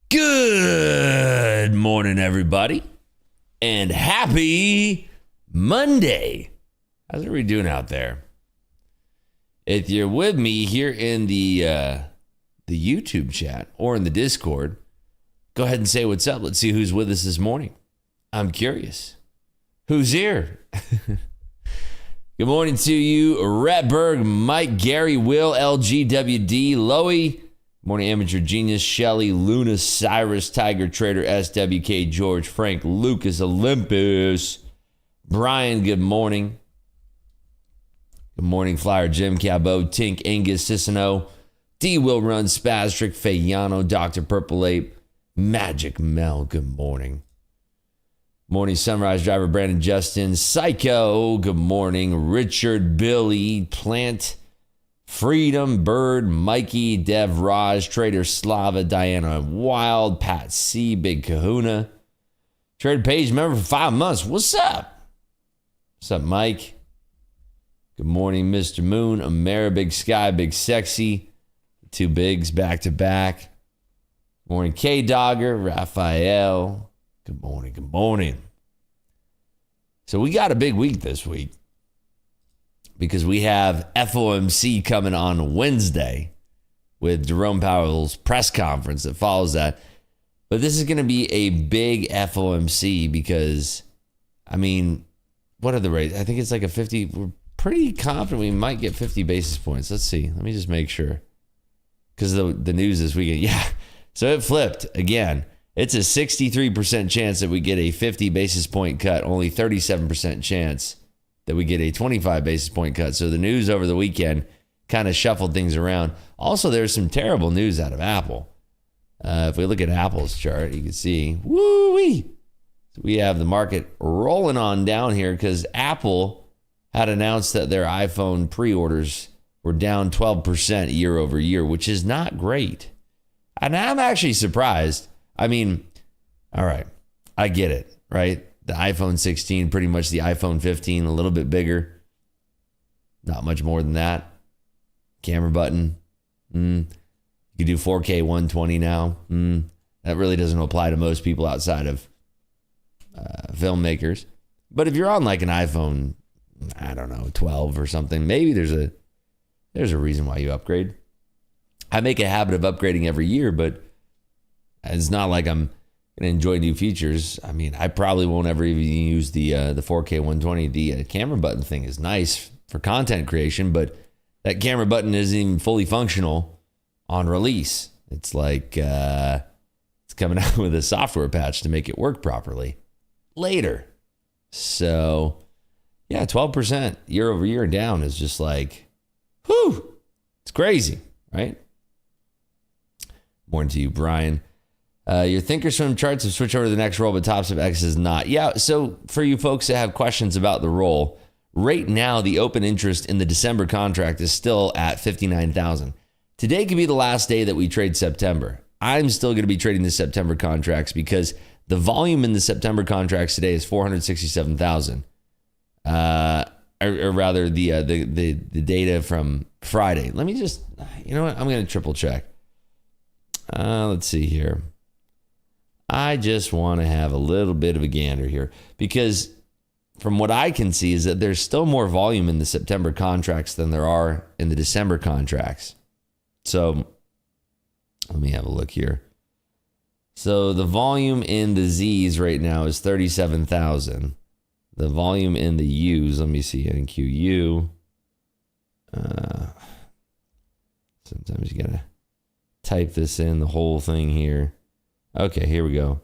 Good morning, everybody, and happy Monday. How's everybody doing out there? If you're with me here in the YouTube chat or in the Discord, go ahead and say what's up. Let's see who's with us this morning. I'm curious. Who's here? Good morning to you, Redberg, Mike, Gary, Will, LGWD, Loey. Morning, Amateur Genius, Shelly, Luna, Cyrus, Tiger Trader, SWK, George, Frank, Lucas, Olympus, Brian, good morning. Good morning, Flyer, Jim, Cabot, Tink, Angus, Cicino, D. Will Run, Spastric, Fayano, Dr. Purple Ape, Magic Mel, good morning. Morning, Sunrise Driver, Brandon, Justin, Psycho, good morning. Richard, Billy, Plant, Freedom, Bird, Mikey, Dev, Raj, Trader, Slava, Diana, Wild, Pat C, Big Kahuna, Trader Page member for 5 months. What's up? What's up, Mike? Good morning, Mr. Moon, Amara, Big Sky, Big Sexy, two bigs back to back. Morning, K Dogger, Raphael. Good morning, good morning. So we got a big week this week, because we have FOMC coming on Wednesday with Jerome Powell's press conference that follows that. But this is going to be a big FOMC because, I mean, what are the rates? I think it's like a 50. We're pretty confident we might get 50 basis points. Let's see. Let me just make sure. Because the news this weekend. Yeah. So it flipped again. It's a 63% chance that we get a 50 basis point cut. Only 37% chance that we get a 25 basis point cut. So the news over the weekend kind of shuffled things around. Also, there's some terrible news out of Apple. If we look at Apple's chart, you can see, woo-wee. So we have the market rolling on down here because Apple had announced that their iPhone pre-orders were down 12% year over year, which is not great. And I'm actually surprised. I mean, all right, I get it, right? The iPhone 16, pretty much the iPhone 15, a little bit bigger. Not much more than that. Camera button. You can do 4K 120 now. That really doesn't apply to most people outside of filmmakers. But if you're on like an iPhone, I don't know, 12 or something, maybe there's a reason why you upgrade. I make a habit of upgrading every year, but it's not like I'm going to enjoy new features. I mean, I probably won't ever even use the 4K 120. The camera button thing is nice for content creation, but that camera button isn't even fully functional on release. It's like it's coming out with a software patch to make it work properly later. So, yeah, 12% year over year down is just like, whew, it's crazy, right? Morning to you, Brian. Your Thinkorswim charts have switched over to the next roll, but tops of X is not. Yeah, so for you folks that have questions about the roll, right now the open interest in the December contract is still at 59,000. Today could be the last day that we trade September. I'm still going to be trading the September contracts because the volume in the September contracts today is 467,000. Or rather, the data from Friday. Let me just, you know what? I'm going to triple check. Let's see here. I just want to have a little bit of a gander here because from what I can see is that there's still more volume in the September contracts than there are in the December contracts. So let me have a look here. So the volume in the Z's right now is 37,000. The volume in the U's, let me see, NQU. Sometimes you got to type this in, the whole thing here. Okay, here we go.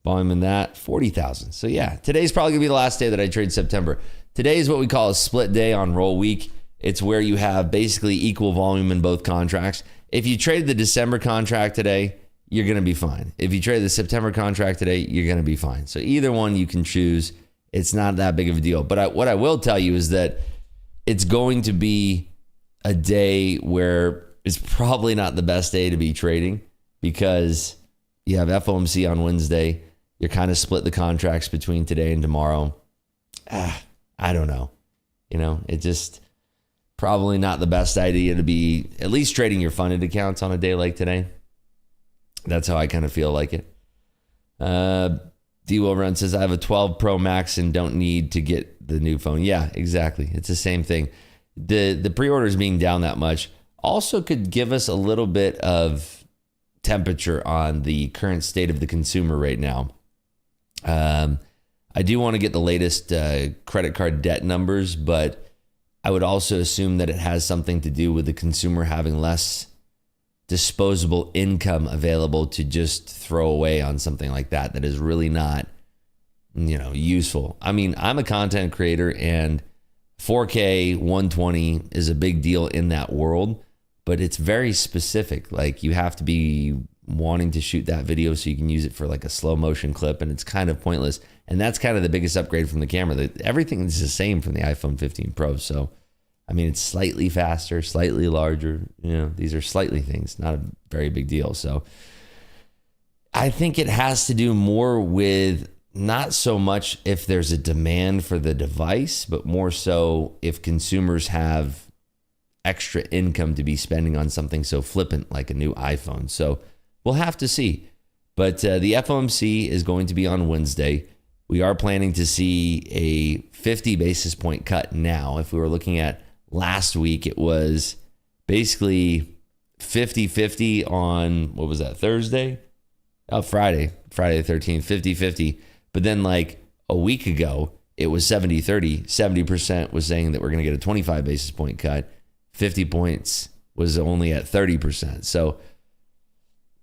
Volume in that, 40,000. So yeah, today's probably going to be the last day that I trade September. Today is what we call a split day on roll week. It's where you have basically equal volume in both contracts. If you trade the December contract today, you're going to be fine. If you trade the September contract today, you're going to be fine. So either one you can choose. It's not that big of a deal. But what I will tell you is that it's going to be a day where it's probably not the best day to be trading because you have FOMC on Wednesday. You're kind of split the contracts between today and tomorrow. I don't know. You know, it just probably not the best idea to be at least trading your funded accounts on a day like today. That's how I kind of feel like it. D-Will Run says, I have a 12 Pro Max and don't need to get the new phone. Yeah, exactly. It's the same thing. The pre-orders being down that much also could give us a little bit of temperature on the current state of the consumer right now. I do want to get the latest credit card debt numbers, but I would also assume that it has something to do with the consumer having less disposable income available to just throw away on something like that is really not, useful. I mean, I'm a content creator and 4K 120 is a big deal in that world, but it's very specific. Like you have to be wanting to shoot that video so you can use it for like a slow motion clip, and it's kind of pointless. And that's kind of the biggest upgrade from the camera. Everything is the same from the iPhone 15 Pro. So, I mean, it's slightly faster, slightly larger. These are slightly things, not a very big deal. So I think it has to do more with not so much if there's a demand for the device, but more so if consumers have extra income to be spending on something so flippant like a new iPhone. So we'll have to see. But the FOMC is going to be on Wednesday. We are planning to see a 50 basis point cut now. If we were looking at last week, it was basically 50-50 on, what was that, Thursday? Oh, Friday the 13th, 50-50. But then like a week ago, it was 70-30. 70% was saying that we're going to get a 25 basis point cut. 50 points was only at 30%. So,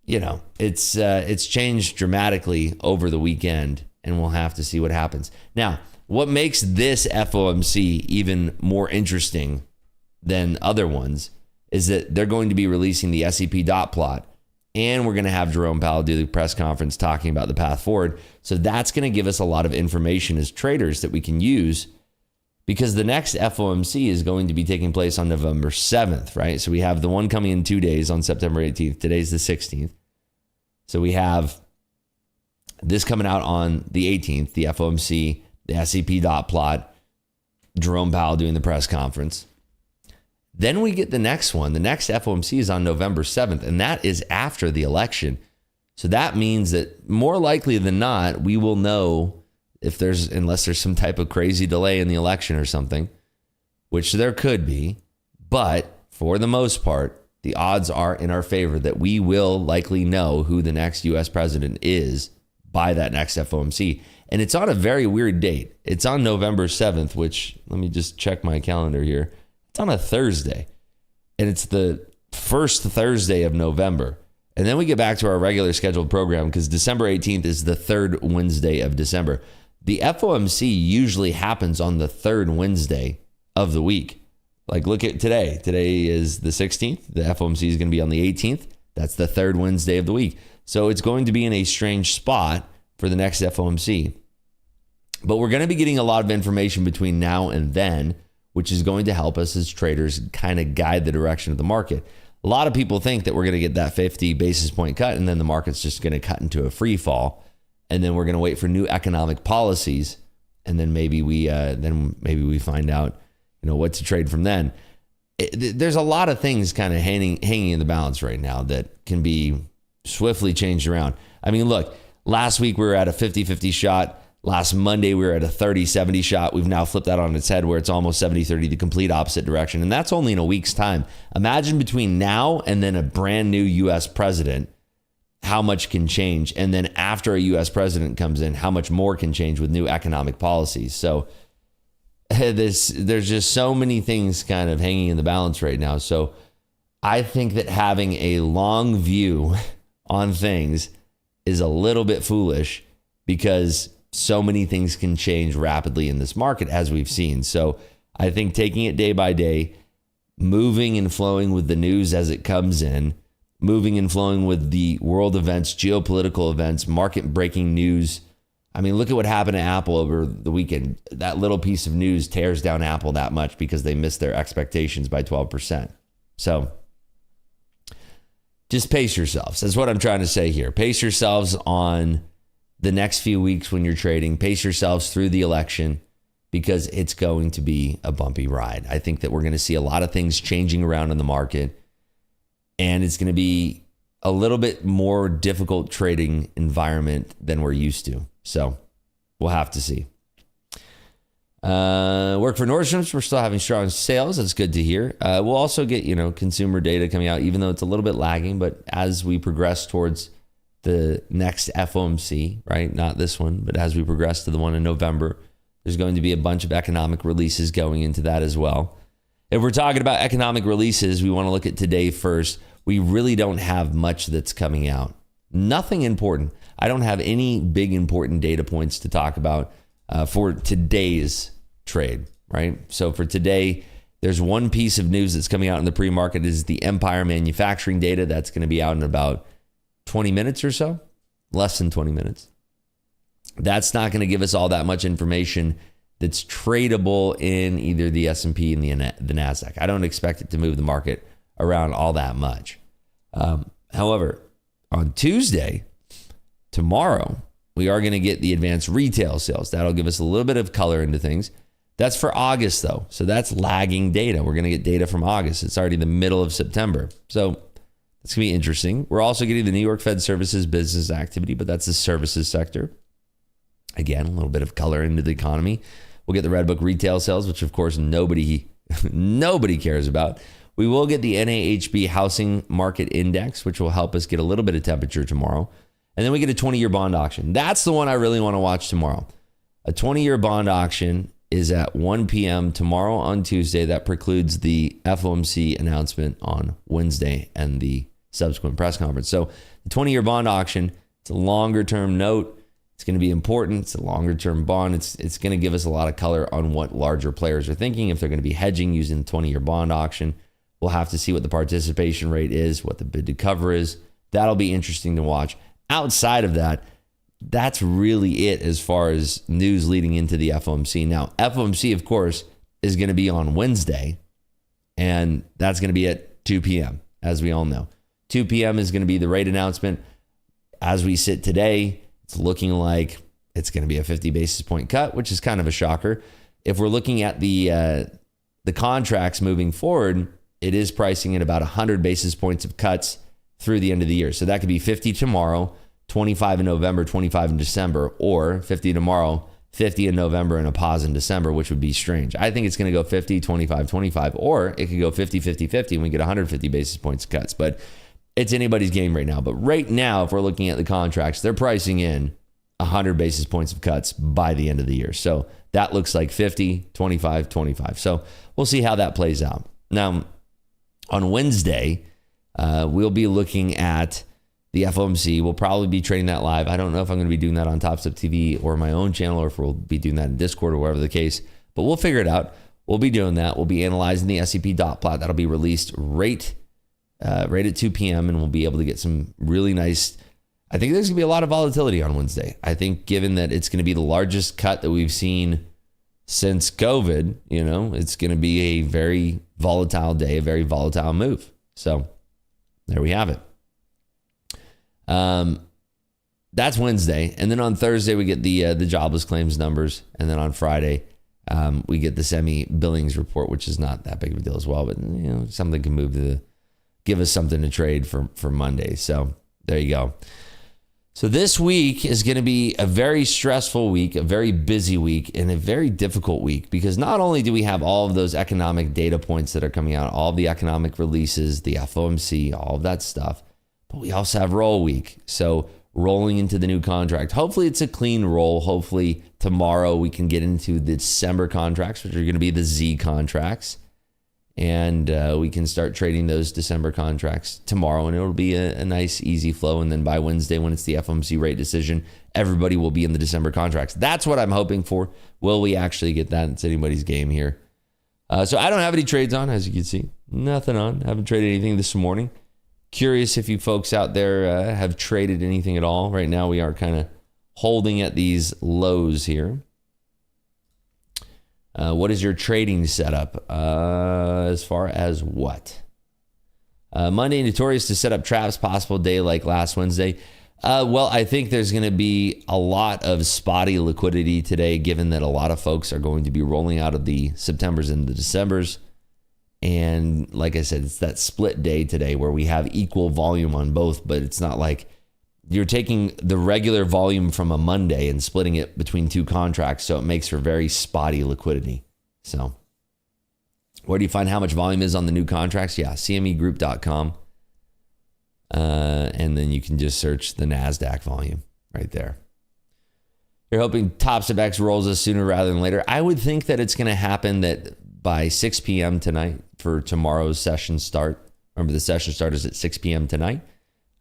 it's changed dramatically over the weekend, and we'll have to see what happens. Now, what makes this FOMC even more interesting than other ones is that they're going to be releasing the SEP dot plot, and we're going to have Jerome Powell do the press conference talking about the path forward. So that's going to give us a lot of information as traders that we can use, because the next FOMC is going to be taking place on November 7th, right? So we have the one coming in 2 days on September 18th. Today's the 16th. So we have this coming out on the 18th, the FOMC, the SEP dot plot, Jerome Powell doing the press conference. Then we get the next one. The next FOMC is on November 7th, and that is after the election. So that means that more likely than not, we will know unless there's some type of crazy delay in the election or something, which there could be. But for the most part, the odds are in our favor that we will likely know who the next U.S. president is by that next FOMC. And it's on a very weird date. It's on November 7th, which, let me just check my calendar here. It's on a Thursday, and it's the first Thursday of November. And then we get back to our regular scheduled program because December 18th is the third Wednesday of December. The FOMC usually happens on the third Wednesday of the week. Like, look at today. Today is the 16th. The FOMC is going to be on the 18th. That's the third Wednesday of the week. So it's going to be in a strange spot for the next FOMC. But we're going to be getting a lot of information between now and then, which is going to help us as traders kind of guide the direction of the market. A lot of people think that we're going to get that 50 basis point cut, and then the market's just going to cut into a free fall, and then we're going to wait for new economic policies, and then maybe we find out what to trade from then. There's a lot of things kind of hanging in the balance right now that can be swiftly changed around. I mean, look, last week we were at a 50-50 shot. Last Monday, we were at a 30-70 shot. We've now flipped that on its head where it's almost 70-30, the complete opposite direction. And that's only in a week's time. Imagine between now and then a brand new U.S. president, how much can change. And then after a U.S. president comes in, how much more can change with new economic policies. So there's just so many things kind of hanging in the balance right now. So I think that having a long view on things is a little bit foolish because so many things can change rapidly in this market, as we've seen. So I think taking it day by day, moving and flowing with the news as it comes in, moving and flowing with the world events, geopolitical events, market breaking news. I mean, look at what happened to Apple over the weekend. That little piece of news tears down Apple that much because they missed their expectations by 12%. So just pace yourselves. That's what I'm trying to say here. Pace yourselves on the next few weeks when you're trading. Pace yourselves through the election because it's going to be a bumpy ride. I think that we're going to see a lot of things changing around in the market, and it's going to be a little bit more difficult trading environment than we're used to. So we'll have to see. Work for Nordstrom's. We're still having strong sales. That's good to hear. We'll also get, consumer data coming out, even though it's a little bit lagging. But as we progress towards the next FOMC, right? Not this one, but as we progress to the one in November, there's going to be a bunch of economic releases going into that as well. If we're talking about economic releases, we want to look at today first. We really don't have much that's coming out. Nothing important. I don't have any big important data points to talk about for today's trade, right? So for today, there's one piece of news that's coming out in the pre-market is the Empire manufacturing data. That's going to be out in about 20 minutes or so, less than 20 minutes. That's not going to give us all that much information that's tradable in either the S&P and the NASDAQ. I don't expect it to move the market around all that much. However, on Tuesday, tomorrow, we are going to get the advanced retail sales. That'll give us a little bit of color into things. That's for August, though. So that's lagging data. We're going to get data from August. It's already the middle of September. So it's going to be interesting. We're also getting the New York Fed Services business activity, but that's the services sector. Again, a little bit of color into the economy. We'll get the Redbook retail sales, which of course nobody cares about. We will get the NAHB housing market index, which will help us get a little bit of temperature tomorrow. And then we get a 20-year bond auction. That's the one I really want to watch tomorrow. A 20-year bond auction is at 1 p.m. tomorrow on Tuesday. That precludes the FOMC announcement on Wednesday and the subsequent press conference. So the 20-year bond auction, it's a longer-term note. It's going to be important. It's a longer-term bond. It's going to give us a lot of color on what larger players are thinking, if they're going to be hedging using the 20-year bond auction. We'll have to see what the participation rate is, what the bid to cover is. That'll be interesting to watch. Outside of that, that's really it as far as news leading into the FOMC. Now, FOMC, of course, is going to be on Wednesday, and that's going to be at 2 p.m., as we all know. 2 p.m. is going to be the rate announcement. As we sit today, it's looking like it's going to be a 50 basis point cut, which is kind of a shocker. If we're looking at the contracts moving forward, it is pricing at about 100 basis points of cuts through the end of the year. So that could be 50 tomorrow, 25 in November, 25 in December, or 50 tomorrow, 50 in November, and a pause in December, which would be strange. I think it's going to go 50, 25, 25, or it could go 50, 50, 50, and we get 150 basis points cuts. But it's anybody's game right now. But right now, if we're looking at the contracts, they're pricing in 100 basis points of cuts by the end of the year. So that looks like 50, 25, 25. So we'll see how that plays out. Now, on Wednesday, we'll be looking at the FOMC. We'll probably be trading that live. I don't know if I'm going to be doing that on Top Step TV or my own channel, or if we'll be doing that in Discord or whatever the case. But we'll figure it out. We'll be doing that. We'll be analyzing the SEP dot plot. That'll be released right at 2 p.m. and we'll be able to get some really nice. I think there's going to be a lot of volatility on Wednesday. I think given that it's going to be the largest cut that we've seen since COVID, it's going to be a very volatile day, a very volatile move. So there we have it. That's Wednesday. And then on Thursday, we get the jobless claims numbers. And then on Friday, we get the semi billings report, which is not that big of a deal as well, but something can move to give us something to trade for Monday. So there you go. So this week is going to be a very stressful week, a very busy week, and a very difficult week, because not only do we have all of those economic data points that are coming out, all of the economic releases, the FOMC, all of that stuff, but we also have roll week. So rolling into the new contract. Hopefully it's a clean roll. Hopefully tomorrow we can get into the December contracts, which are going to be the Z contracts. And we can start trading those December contracts tomorrow, and it'll be a nice, easy flow. And then by Wednesday, when it's the FOMC rate decision, everybody will be in the December contracts. That's what I'm hoping for. Will we actually get that? It's anybody's game here. So I don't have any trades on, as you can see. Nothing on. Haven't traded anything this morning. Curious if you folks out there have traded anything at all. Right now, we are kind of holding at these lows here. What is your trading setup as far as what? Monday, notorious to set up traps, possible day like last Wednesday. Well, I think there's going to be a lot of spotty liquidity today, given that a lot of folks are going to be rolling out of the Septembers and the Decembers. And like I said, it's that split day today where we have equal volume on both, but it's not like you're taking the regular volume from a Monday and splitting it between two contracts. So it makes for very spotty liquidity. So where do you find how much volume is on the new contracts? Yeah, cmegroup.com. And then you can just search the NASDAQ volume right there. You're hoping Tops of X rolls us sooner rather than later. I would think that it's going to happen that by 6 p.m. tonight for tomorrow's session start. Remember, the session start is at 6 p.m. tonight.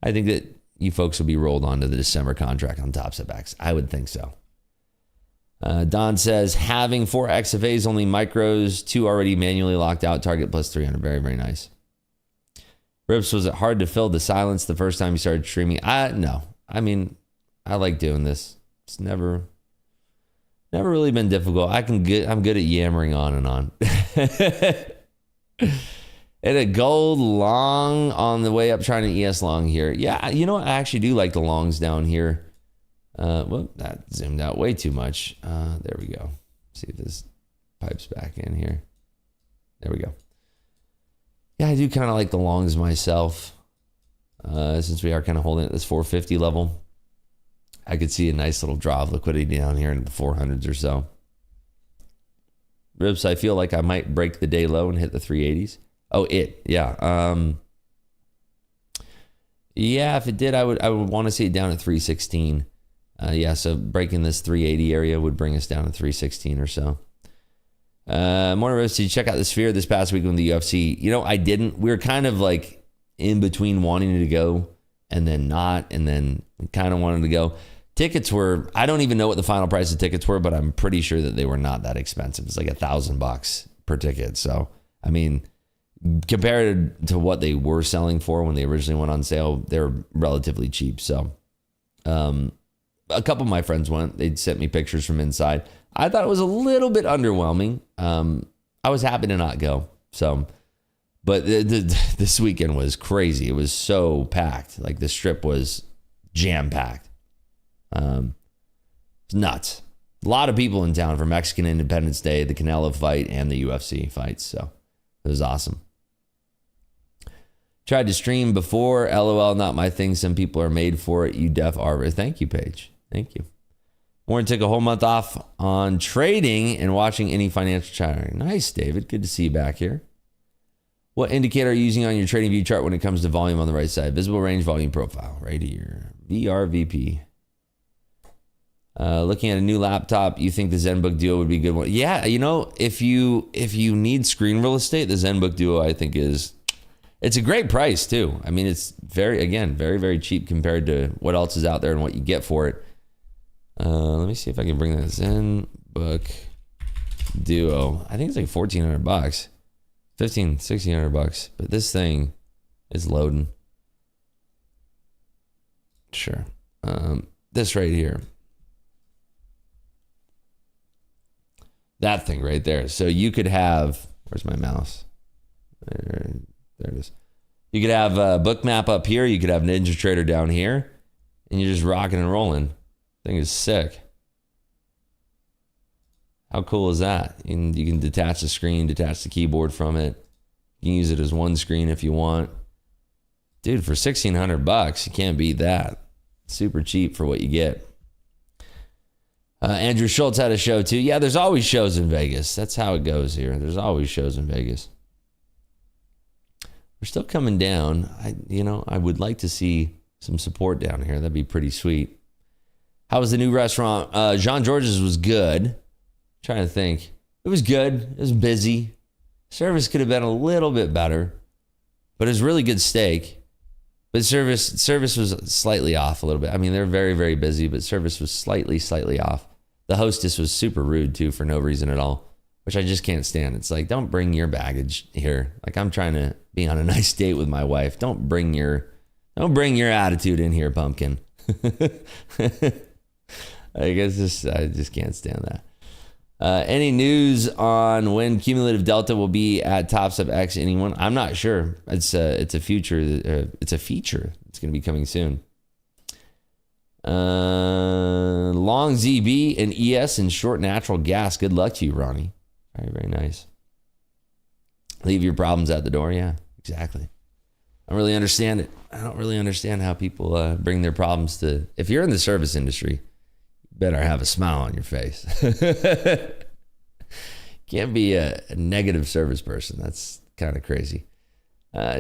I think that you folks will be rolled onto the December contract on Tops of X. I would think so. Don says, having 4 XFAs, only micros, 2 already manually locked out, target plus 300. Very, very nice. Rips, was it hard to fill the silence the first time you started streaming? No. I mean, I like doing this. It's never really been difficult. I'm good at yammering on and on. And a gold long on the way up, trying to ES long here. Yeah, you know what? I actually do like the longs down here. Well, that zoomed out way too much. There we go. See if this pipes back in here. There we go. Yeah, I do kind of like the longs myself. Since we are kind of holding at this 450 level. I could see a nice little draw of liquidity down here into the 400s or so. Ribs, I feel like I might break the day low and hit the 380s. Oh, yeah. Yeah, if it did, I would want to see it down at 316. Yeah, so breaking this 380 area would bring us down to 316 or so. Morning, Ribs, did you check out the Sphere this past week with the UFC? You know, I didn't. We were kind of like in between wanting to go and then not, and then kind of wanted to go. Tickets were, I don't even know what the final price of tickets were, but I'm pretty sure that they were not that expensive. It's like $1,000 per ticket. So, I mean, compared to what they were selling for when they originally went on sale, they're relatively cheap. So, a couple of my friends went. They'd sent me pictures from inside. I thought it was a little bit underwhelming. I was happy to not go. So, but this weekend was crazy. It was so packed. Like the strip was jam-packed. It's nuts. A lot of people in town for Mexican Independence Day, the Canelo fight, and the UFC fights. So it was awesome. Tried to stream before. LOL, not my thing. Some people are made for it. You def are. Thank you, Paige. Thank you. Warren took a whole month off on trading and watching any financial chatter. Nice, David. Good to see you back here. What indicator are you using on your trading view chart when it comes to volume on the right side? Visible range, volume profile, right here. VRVP. Looking at a new laptop, you think the ZenBook Duo would be a good one? Yeah, you know, if you need screen real estate, the ZenBook Duo I think it's a great price too. I mean, it's very, very cheap compared to what else is out there and what you get for it. Let me see if I can bring that ZenBook Duo. I think it's like $1,400, $1,600. But this thing is loading. Sure. This right here. That thing right there. So you could have, where's my mouse? There it is. You could have Bookmap up here. You could have Ninja Trader down here. And you're just rocking and rolling. Thing is sick. How cool is that? And you can detach the screen, detach the keyboard from it. You can use it as one screen if you want. Dude, for $1,600, you can't beat that. Super cheap for what you get. Andrew Schultz had a show too. Yeah, there's always shows in Vegas. That's how it goes here. There's always shows in Vegas. We're still coming down. I would like to see some support down here. That'd be pretty sweet. How was the new restaurant? Jean George's was good. I'm trying to think. It was good. It was busy. Service could have been a little bit better, but it was really good steak. But service was slightly off a little bit. I mean, they're very, very busy, but service was slightly off. The hostess was super rude too for no reason at all, which I just can't stand. It's like, don't bring your baggage here. Like, I'm trying to be on a nice date with my wife. Don't bring your attitude in here, pumpkin. I just can't stand that. Any news on when cumulative delta will be at Tops of X? Anyone? I'm not sure. It's a future. It's a feature. It's going to be coming soon. Long ZB and ES and short natural gas. Good luck to you, Ronnie. Very, very nice. Leave your problems at the door. Yeah, exactly. I don't really understand it. I don't really understand how people bring their problems to. If you're in the service industry, you better have a smile on your face. Can't be a negative service person. That's kind of crazy.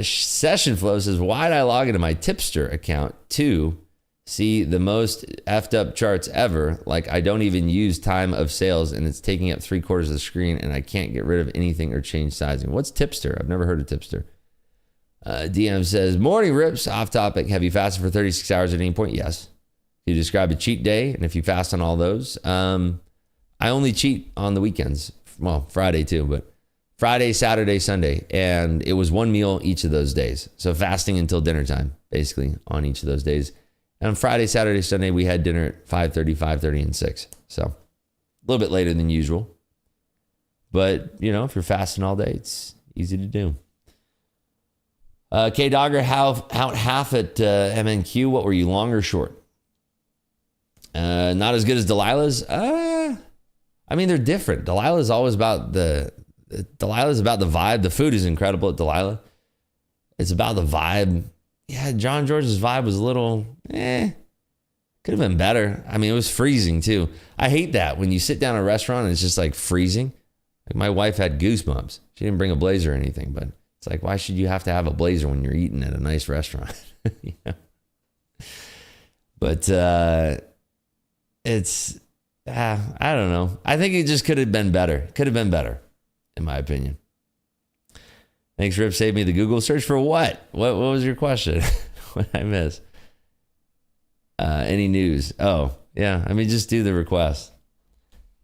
Session Flow says, why did I log into my Tipster account to see the most effed up charts ever? Like I don't even use time of sales and it's taking up 3/4 of the screen and I can't get rid of anything or change sizing. What's Tipster? I've never heard of Tipster. DM says, morning rips, off topic. Have you fasted for 36 hours at any point? Yes. You describe a cheat day, and if you fast on all those, I only cheat on the weekends. Well, Friday too, but Friday, Saturday, Sunday, and it was one meal each of those days. So fasting until dinner time, basically, on each of those days. And on Friday, Saturday, Sunday, we had dinner at 5:30, 5:30, and 6. So a little bit later than usual. But, you know, if you're fasting all day, it's easy to do. K Dogger, out half at MNQ. What were you, long or short? Not as good as Delilah's. I mean, they're different. Delilah's always about Delilah's about the vibe. The food is incredible at Delilah. It's about the vibe. Yeah, John George's vibe was a little, could have been better. I mean, it was freezing too. I hate that when you sit down at a restaurant and it's just like freezing. Like my wife had goosebumps. She didn't bring a blazer or anything, but it's like, why should you have to have a blazer when you're eating at a nice restaurant? You know? But it's, I don't know. I think it just could have been better. Could have been better, in my opinion. Thanks, Rip. Save me the Google search for what? What was your question? What did I miss? Any news? Oh, yeah. I mean, just do the request.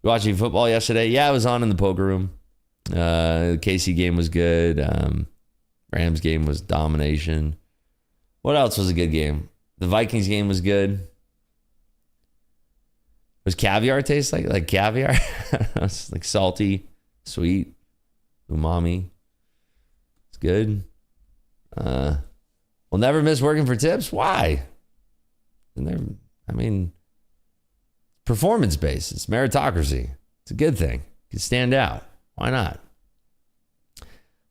Watching football yesterday? Yeah, I was on in the poker room. The KC game was good. Rams game was domination. What else was a good game? The Vikings game was good. Was caviar taste like caviar? It's like salty, sweet, umami. It's good. We'll never miss working for tips. Why? I mean, performance-based. It's meritocracy. It's a good thing. You can stand out. Why not?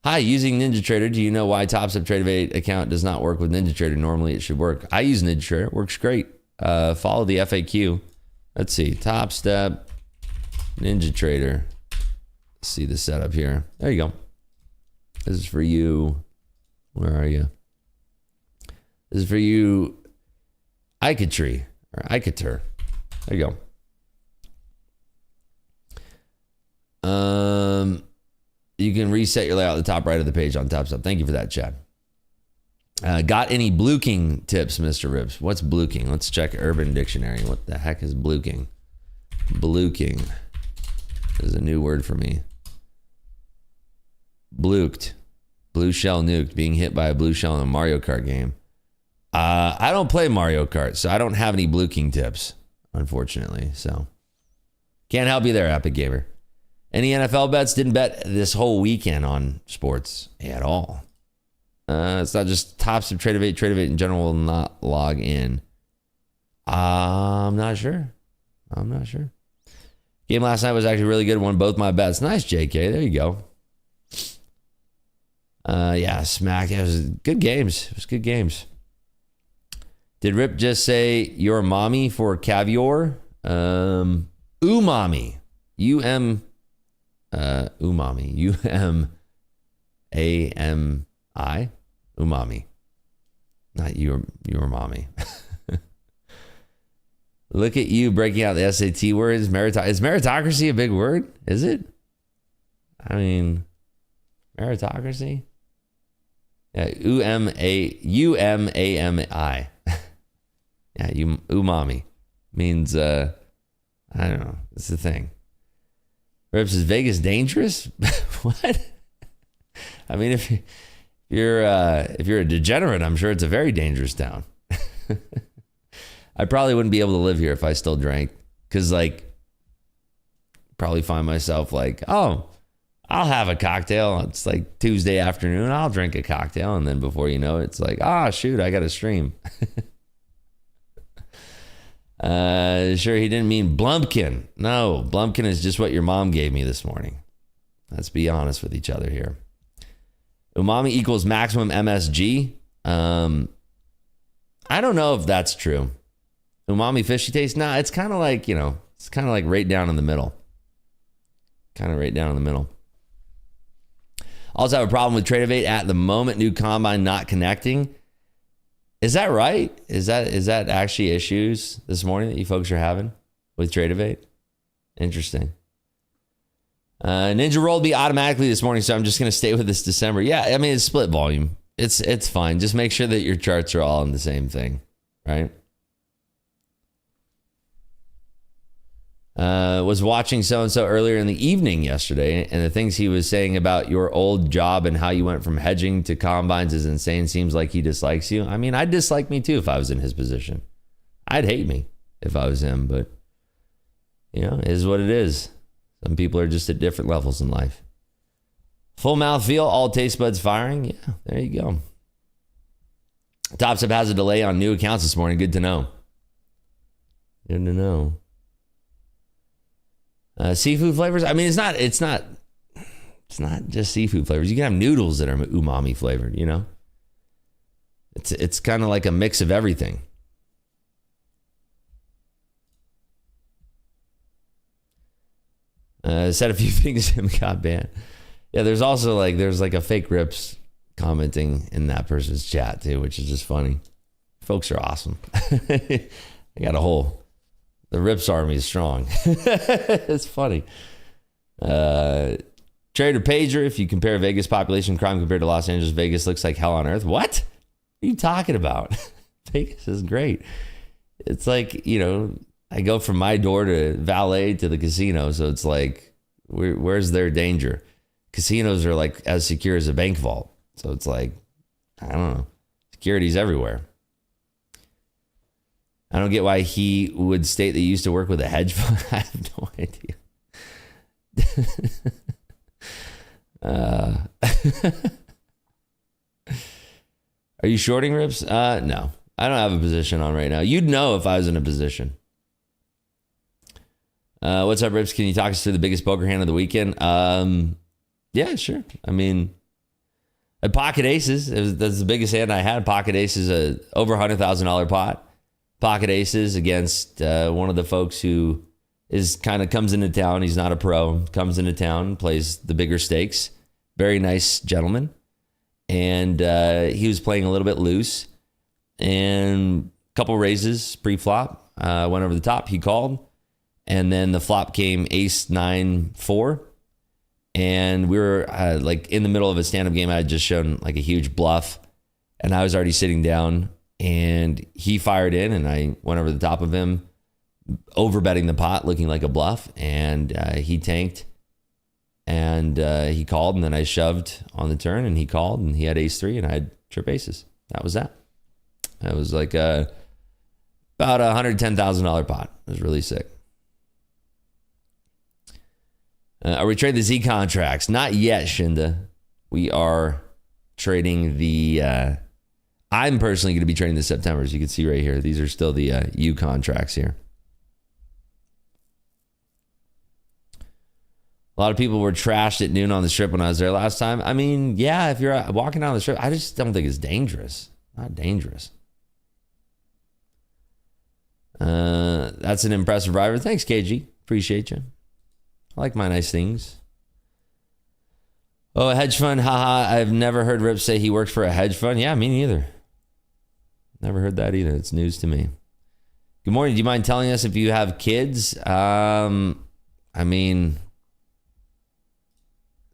Hi, using NinjaTrader. Do you know why TopStep TradeAvate account does not work with NinjaTrader? Normally it should work. I use NinjaTrader. It works great. Follow the FAQ. Let's see. TopStep NinjaTrader. Let's see the setup here. There you go. This is for you. Where are you? This is for you. Iketree or Iketer. There you go. You can reset your layout at the top right of the page on TopStep. Thank you for that, Chad. Got any bluking tips, Mr. Rips? What's bluking? Let's check Urban Dictionary. What the heck is bluking? Bluking is a new word for me. Bluked. Blue shell nuked. Being hit by a blue shell in a Mario Kart game. I don't play Mario Kart, so I don't have any bluking tips, unfortunately. So can't help you there, Epic Gamer. Any NFL bets? Didn't bet this whole weekend on sports at all. It's not just TopStep TradeAvate. TradeAvate in general will not log in. I'm not sure. Game last night was actually really good. Won both my bets. Nice, JK. There you go. Yeah, smack. It was good games. It was good games. Did Rip just say your mommy for caviar? Umami. Umami. U-M-A-M-I. Umami. Not your mommy. Look at you breaking out the SAT words. Is meritocracy a big word? Is it? I mean, meritocracy? Yeah, U-M-A-M-I. Yeah, umami. Means, I don't know. It's the thing. Rips, is Vegas dangerous? What? I mean, if you're a degenerate, I'm sure it's a very dangerous town. I probably wouldn't be able to live here if I still drank, because probably find myself like, oh, I'll have a cocktail. It's like Tuesday afternoon. I'll drink a cocktail, and then before you know it, it's like, shoot, I got to stream. Sure, he didn't mean Blumpkin. No, Blumpkin is just what your mom gave me this morning. Let's be honest with each other here. Umami equals maximum MSG. I don't know if that's true. Umami fishy taste? Nah, it's kind of like, it's kind of like right down in the middle. Kind of right down in the middle. Also have a problem with Tradeovate at the moment. New combine not connecting. Is that right? Is that actually issues this morning that you folks are having with Tradeovate? Interesting. Ninja rolled me automatically this morning, so I'm just going to stay with this December. Yeah, I mean, it's split volume. It's fine. Just make sure that your charts are all in the same thing, right? Was watching so-and-so earlier in the evening yesterday, and the things he was saying about your old job and how you went from hedging to combines is insane. Seems like he dislikes you. I mean, I'd dislike me too if I was in his position. I'd hate me if I was him, but, it is what it is. Some people are just at different levels in life. Full mouth feel, all taste buds firing. Yeah, there you go. Top Step has a delay on new accounts this morning. Good to know. Good to know. Seafood flavors. I mean, it's not just seafood flavors. You can have noodles that are umami flavored, It's kind of like a mix of everything. Said a few things and got banned. Yeah, there's also there's a fake Rips commenting in that person's chat too, which is just funny. Folks are awesome. I got the Rips army is strong. It's funny. Trader Pager, if you compare Vegas population crime compared to Los Angeles, Vegas looks like hell on earth. What are you talking about? Vegas is great. It's like, I go from my door to valet to the casino. So it's like, where's their danger? Casinos are as secure as a bank vault. So it's like, I don't know. Security's everywhere. I don't get why he would state that he used to work with a hedge fund. I have no idea. Are you shorting Rips? No, I don't have a position on right now. You'd know if I was in a position. What's up, Rips? Can you talk us through the biggest poker hand of the weekend? Yeah, sure. I mean, at pocket aces, that's the biggest hand I had. Pocket aces, over $100,000 pot. Pocket aces against one of the folks who comes into town. He's not a pro. Comes into town, plays the bigger stakes. Very nice gentleman. And he was playing a little bit loose. And a couple raises pre-flop. Went over the top. He called. And then the flop came ace 9-4. And we were in the middle of a stand-up game. I had just shown a huge bluff. And I was already sitting down. And he fired in, and I went over the top of him, overbetting the pot, looking like a bluff. And he tanked, and he called, and then I shoved on the turn, and he called, and he had ace 3, and I had trip aces. That was that. That was about $110,000 pot. It was really sick. Are we trading the Z contracts? Not yet, Shinda. We are trading the... I'm personally going to be trading the September, as you can see right here. These are still the U contracts here. A lot of people were trashed at noon on the strip when I was there last time. I mean, yeah, if you're walking down the strip, I just don't think it's dangerous. Not dangerous. That's an impressive driver. Thanks, KG. Appreciate you. I like my nice things. Oh, a hedge fund. Haha. I've never heard Rip say he works for a hedge fund. Yeah, me neither. Never heard that either. It's news to me. Good morning. Do you mind telling us if you have kids? I mean,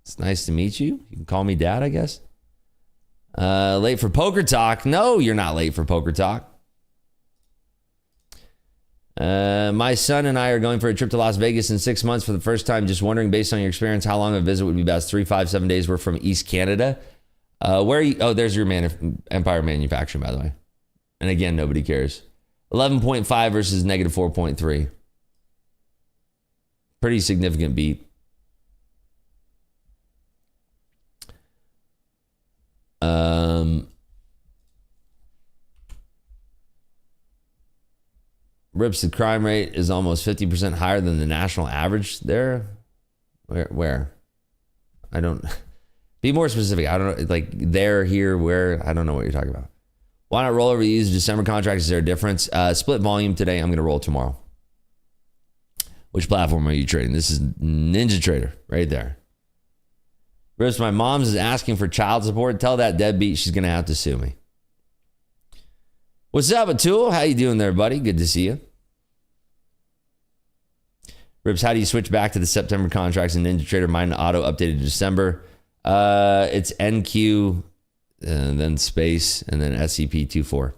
it's nice to meet you. You can call me Dad, I guess. Late for poker talk. No, you're not late for poker talk. My son and I are going for a trip to Las Vegas in 6 months for the first time. Just wondering, based on your experience, how long a visit would be best? 3, 5, 7 days. We're from East Canada. Where are you? Oh, there's your Empire Manufacturing, by the way. And again, nobody cares. 11.5 versus negative 4.3. Pretty significant beat. Rips, the crime rate is almost 50% higher than the national average there. Where? I don't. Be more specific. I don't know, like there, here, where. I don't know what you're talking about. Why not roll over these December contracts? Is there a difference? Split volume today. I'm going to roll tomorrow. Which platform are you trading? This is Ninja Trader right there. Bruce, my mom's is asking for child support. Tell that deadbeat she's going to have to sue me. What's up, Atul? How you doing there, buddy? Good to see you. Rips, how do you switch back to the September contracts in Ninja Trader? Mine auto updated to December. It's NQ, and then space, and then SCP-24.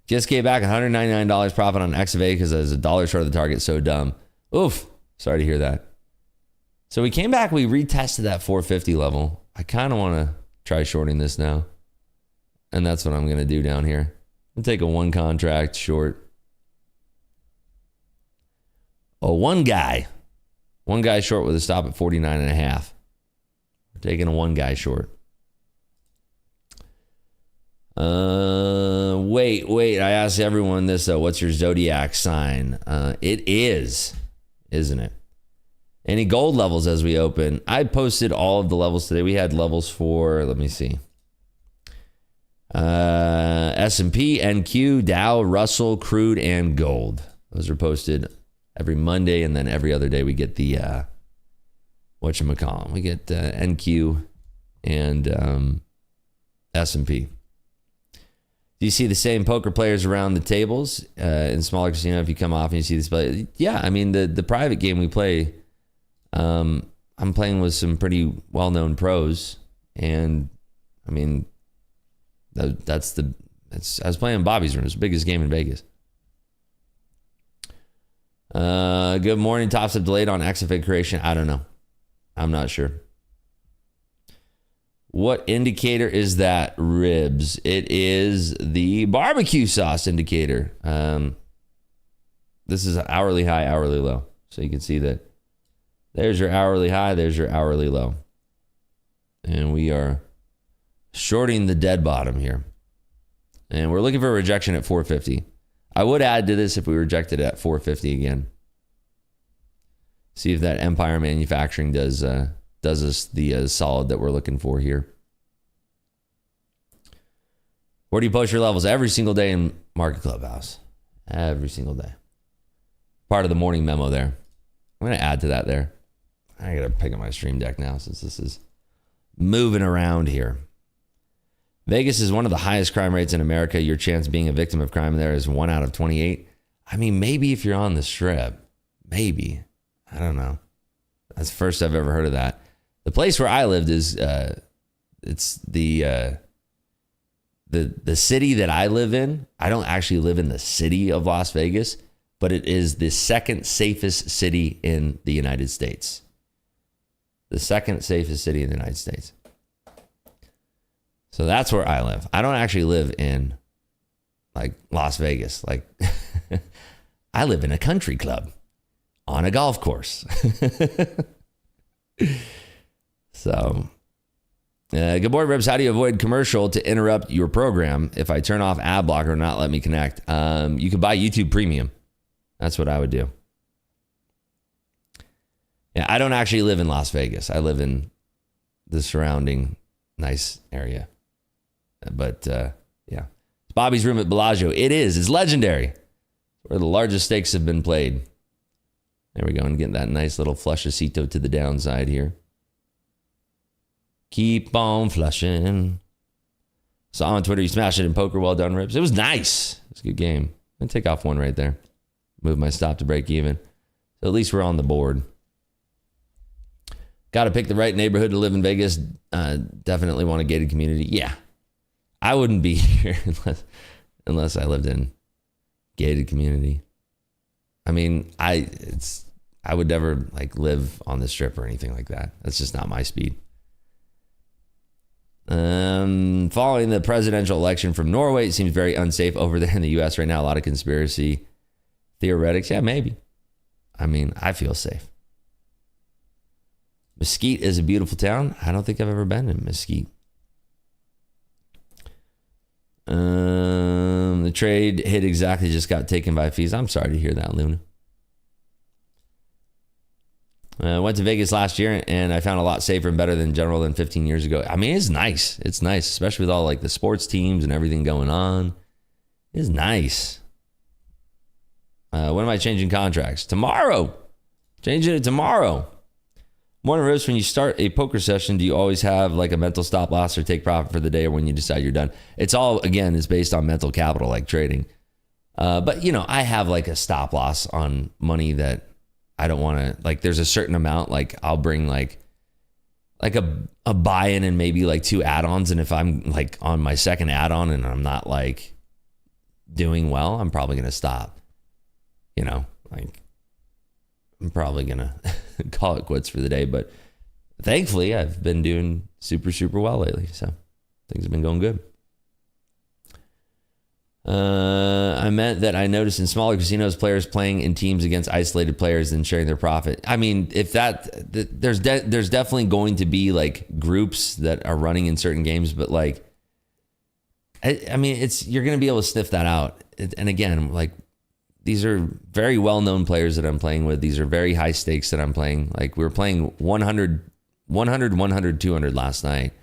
Just gave back $199 profit on X of A because I was $1 short of the target. So dumb. Oof. Sorry to hear that. So we came back. We retested that 450 level. I kind of want to try shorting this now. And that's what I'm going to do down here. I'll take a one contract short. Oh, one guy short with a stop at 49.5. We're taking a one guy short. Wait. I asked everyone this though. What's your zodiac sign? It is, isn't it? Any gold levels as we open? I posted all of the levels today. We had levels for, let me see. S&P, NQ, Dow, Russell, crude, and gold. Those are posted every Monday, and then every other day we get the whatchamacallit. We get NQ and S&P. Do you see the same poker players around the tables in smaller casino? If you come off and you see this play, yeah. I mean the private game we play. I'm playing with some pretty well-known pros, and I mean I was playing in Bobby's room. It's the biggest game in Vegas. Good morning. Tops have delayed on XFA creation. I don't know. I'm not sure. What indicator is that, Ribs? It is the barbecue sauce indicator. This is hourly high, hourly low. So you can see that there's your hourly high, there's your hourly low. And we are shorting the dead bottom here. And we're looking for a rejection at 450. I would add to this if we rejected at 450 again. See if that Empire Manufacturing does us the solid that we're looking for here. Where do you post your levels? Every single day in Market Clubhouse. Every single day. Part of the morning memo there. I'm going to add to that there. I got to pick up my stream deck now since this is moving around here. Vegas is one of the highest crime rates in America. Your chance of being a victim of crime there is 1 out of 28. I mean, maybe if you're on the strip. Maybe. I don't know. That's the first I've ever heard of that. The place where I lived is, it's the city that I live in. I don't actually live in the city of Las Vegas, but it is the second safest city in the United States. The second safest city in the United States. So that's where I live. I don't actually live in like Las Vegas. Like I live in a country club on a golf course. So, good morning, Ribs. How do you avoid commercial to interrupt your program? If I turn off ad blocker, not let me connect. You can buy YouTube Premium. That's what I would do. Yeah, I don't actually live in Las Vegas. I live in the surrounding nice area. But yeah, it's Bobby's room at Bellagio. It is. It's legendary. Where the largest stakes have been played. There we go. And getting that nice little flushacito to the downside here. Keep on flushing. Saw on Twitter you smashed it in poker. Well done, Ribs. It was nice. It was a good game. I'm going to take off one right there. Move my stop to break even. So at least we're on the board. Got to pick the right neighborhood to live in Vegas. Definitely want a gated community. Yeah. I wouldn't be here unless I lived in gated community. I mean, I would never like live on the strip or anything like that. That's just not my speed. Following the presidential election from Norway, it seems very unsafe over there in the U.S. right now. A lot of conspiracy theoretics. Yeah, maybe. I mean, I feel safe. Mesquite is a beautiful town. I don't think I've ever been in Mesquite. The trade hit exactly, just got taken by fees. I'm sorry to hear that, Luna. When went to Vegas last year and I found a lot safer and better than general than 15 years ago. I mean, it's nice. It's nice, especially with all like the sports teams and everything going on. It's nice. When am I changing contracts? Tomorrow. Changing it tomorrow. Morning, Rose. When you start a poker session, do you always have like a mental stop loss or take profit for the day, or when you decide you're done? It's all, again, is based on mental capital, like trading. But, you know, I have like a stop loss on money that I don't want to, like, there's a certain amount, like I'll bring like a buy-in and maybe like 2 add-ons. And if I'm like on my second add-on and I'm not like doing well, I'm probably going to stop, you know, like I'm probably going to call it quits for the day. But thankfully I've been doing super, super well lately. So things have been going good. I meant that I noticed in smaller casinos, players playing in teams against isolated players and sharing their profit. I mean, if there's definitely going to be like groups that are running in certain games, but like, I mean, you're going to be able to sniff that out. And again, like these are very well-known players that I'm playing with. These are very high stakes that I'm playing. Like we were playing 100, 200 last night,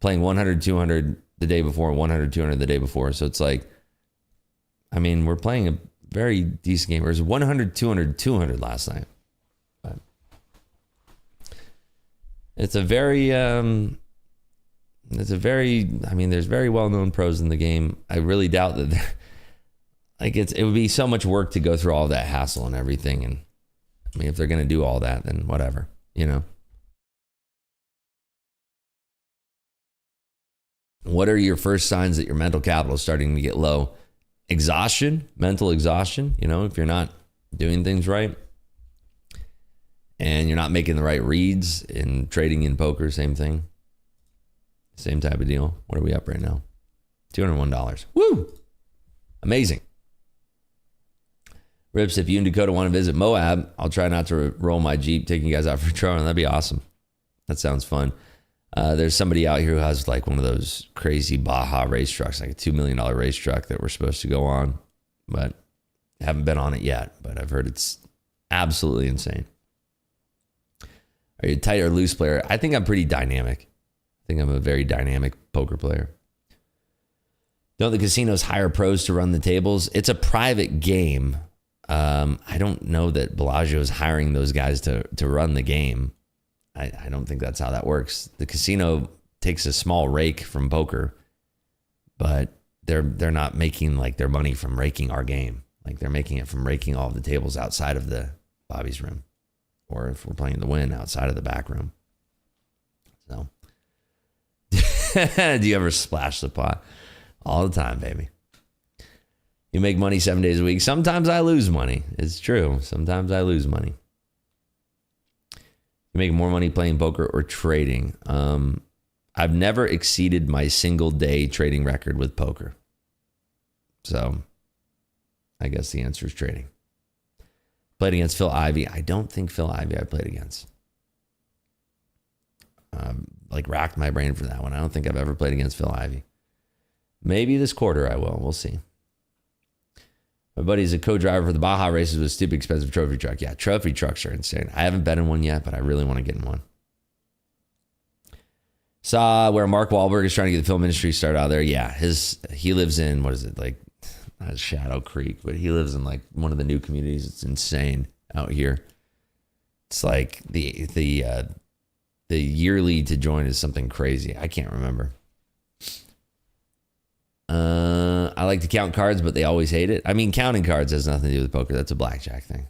playing 100, 200 the day before, 100, 200 the day before. So it's like, I mean, we're playing a very decent game. It was 100, 200, 200 last night. But it's a very, I mean, there's very well-known pros in the game. I really doubt that, like, it would be so much work to go through all that hassle and everything. And I mean, if they're going to do all that, then whatever, you know. What are your first signs that your mental capital is starting to get low? Exhaustion, mental exhaustion, you know, if you're not doing things right and you're not making the right reads in trading in poker, same thing. Same type of deal. What are we up right now? $201. Woo! Amazing. Rips, if you and Dakota want to visit Moab, I'll try not to roll my Jeep, taking you guys out for a tour. That'd be awesome. That sounds fun. There's somebody out here who has like one of those crazy Baja race trucks, like a $2 million race truck that we're supposed to go on, but haven't been on it yet. But I've heard it's absolutely insane. Are you a tight or loose player? I think I'm pretty dynamic. I think I'm a very dynamic poker player. Don't the casinos hire pros to run the tables? It's a private game. I don't know that Bellagio is hiring those guys to run the game. I don't think that's how that works. The casino takes a small rake from poker, but they're not making like their money from raking our game. Like they're making it from raking all of the tables outside of the Bobby's room, or if we're playing the win, outside of the back room. So, do you ever splash the pot? All the time, baby. You make money 7 days a week. Sometimes I lose money. It's true. Sometimes I lose money. You make more money playing poker or trading. I've never exceeded my single day trading record with poker. So I guess the answer is trading. Played against Phil Ivey. I don't think Phil Ivey I played against. Like racked my brain for that one. I don't think I've ever played against Phil Ivey. Maybe this quarter I will. We'll see. My buddy's a co-driver for the Baja races with a stupid expensive trophy truck. Yeah, trophy trucks are insane. I haven't been in one yet, but I really want to get in one. Saw where Mark Wahlberg is trying to get the film industry started out there. Yeah, he lives in, what is it, like, not Shadow Creek, but he lives in like one of the new communities. It's insane out here. It's like the yearly to join is something crazy. I can't remember. I like to count cards, but they always hate it. I mean, counting cards has nothing to do with poker. That's a blackjack thing.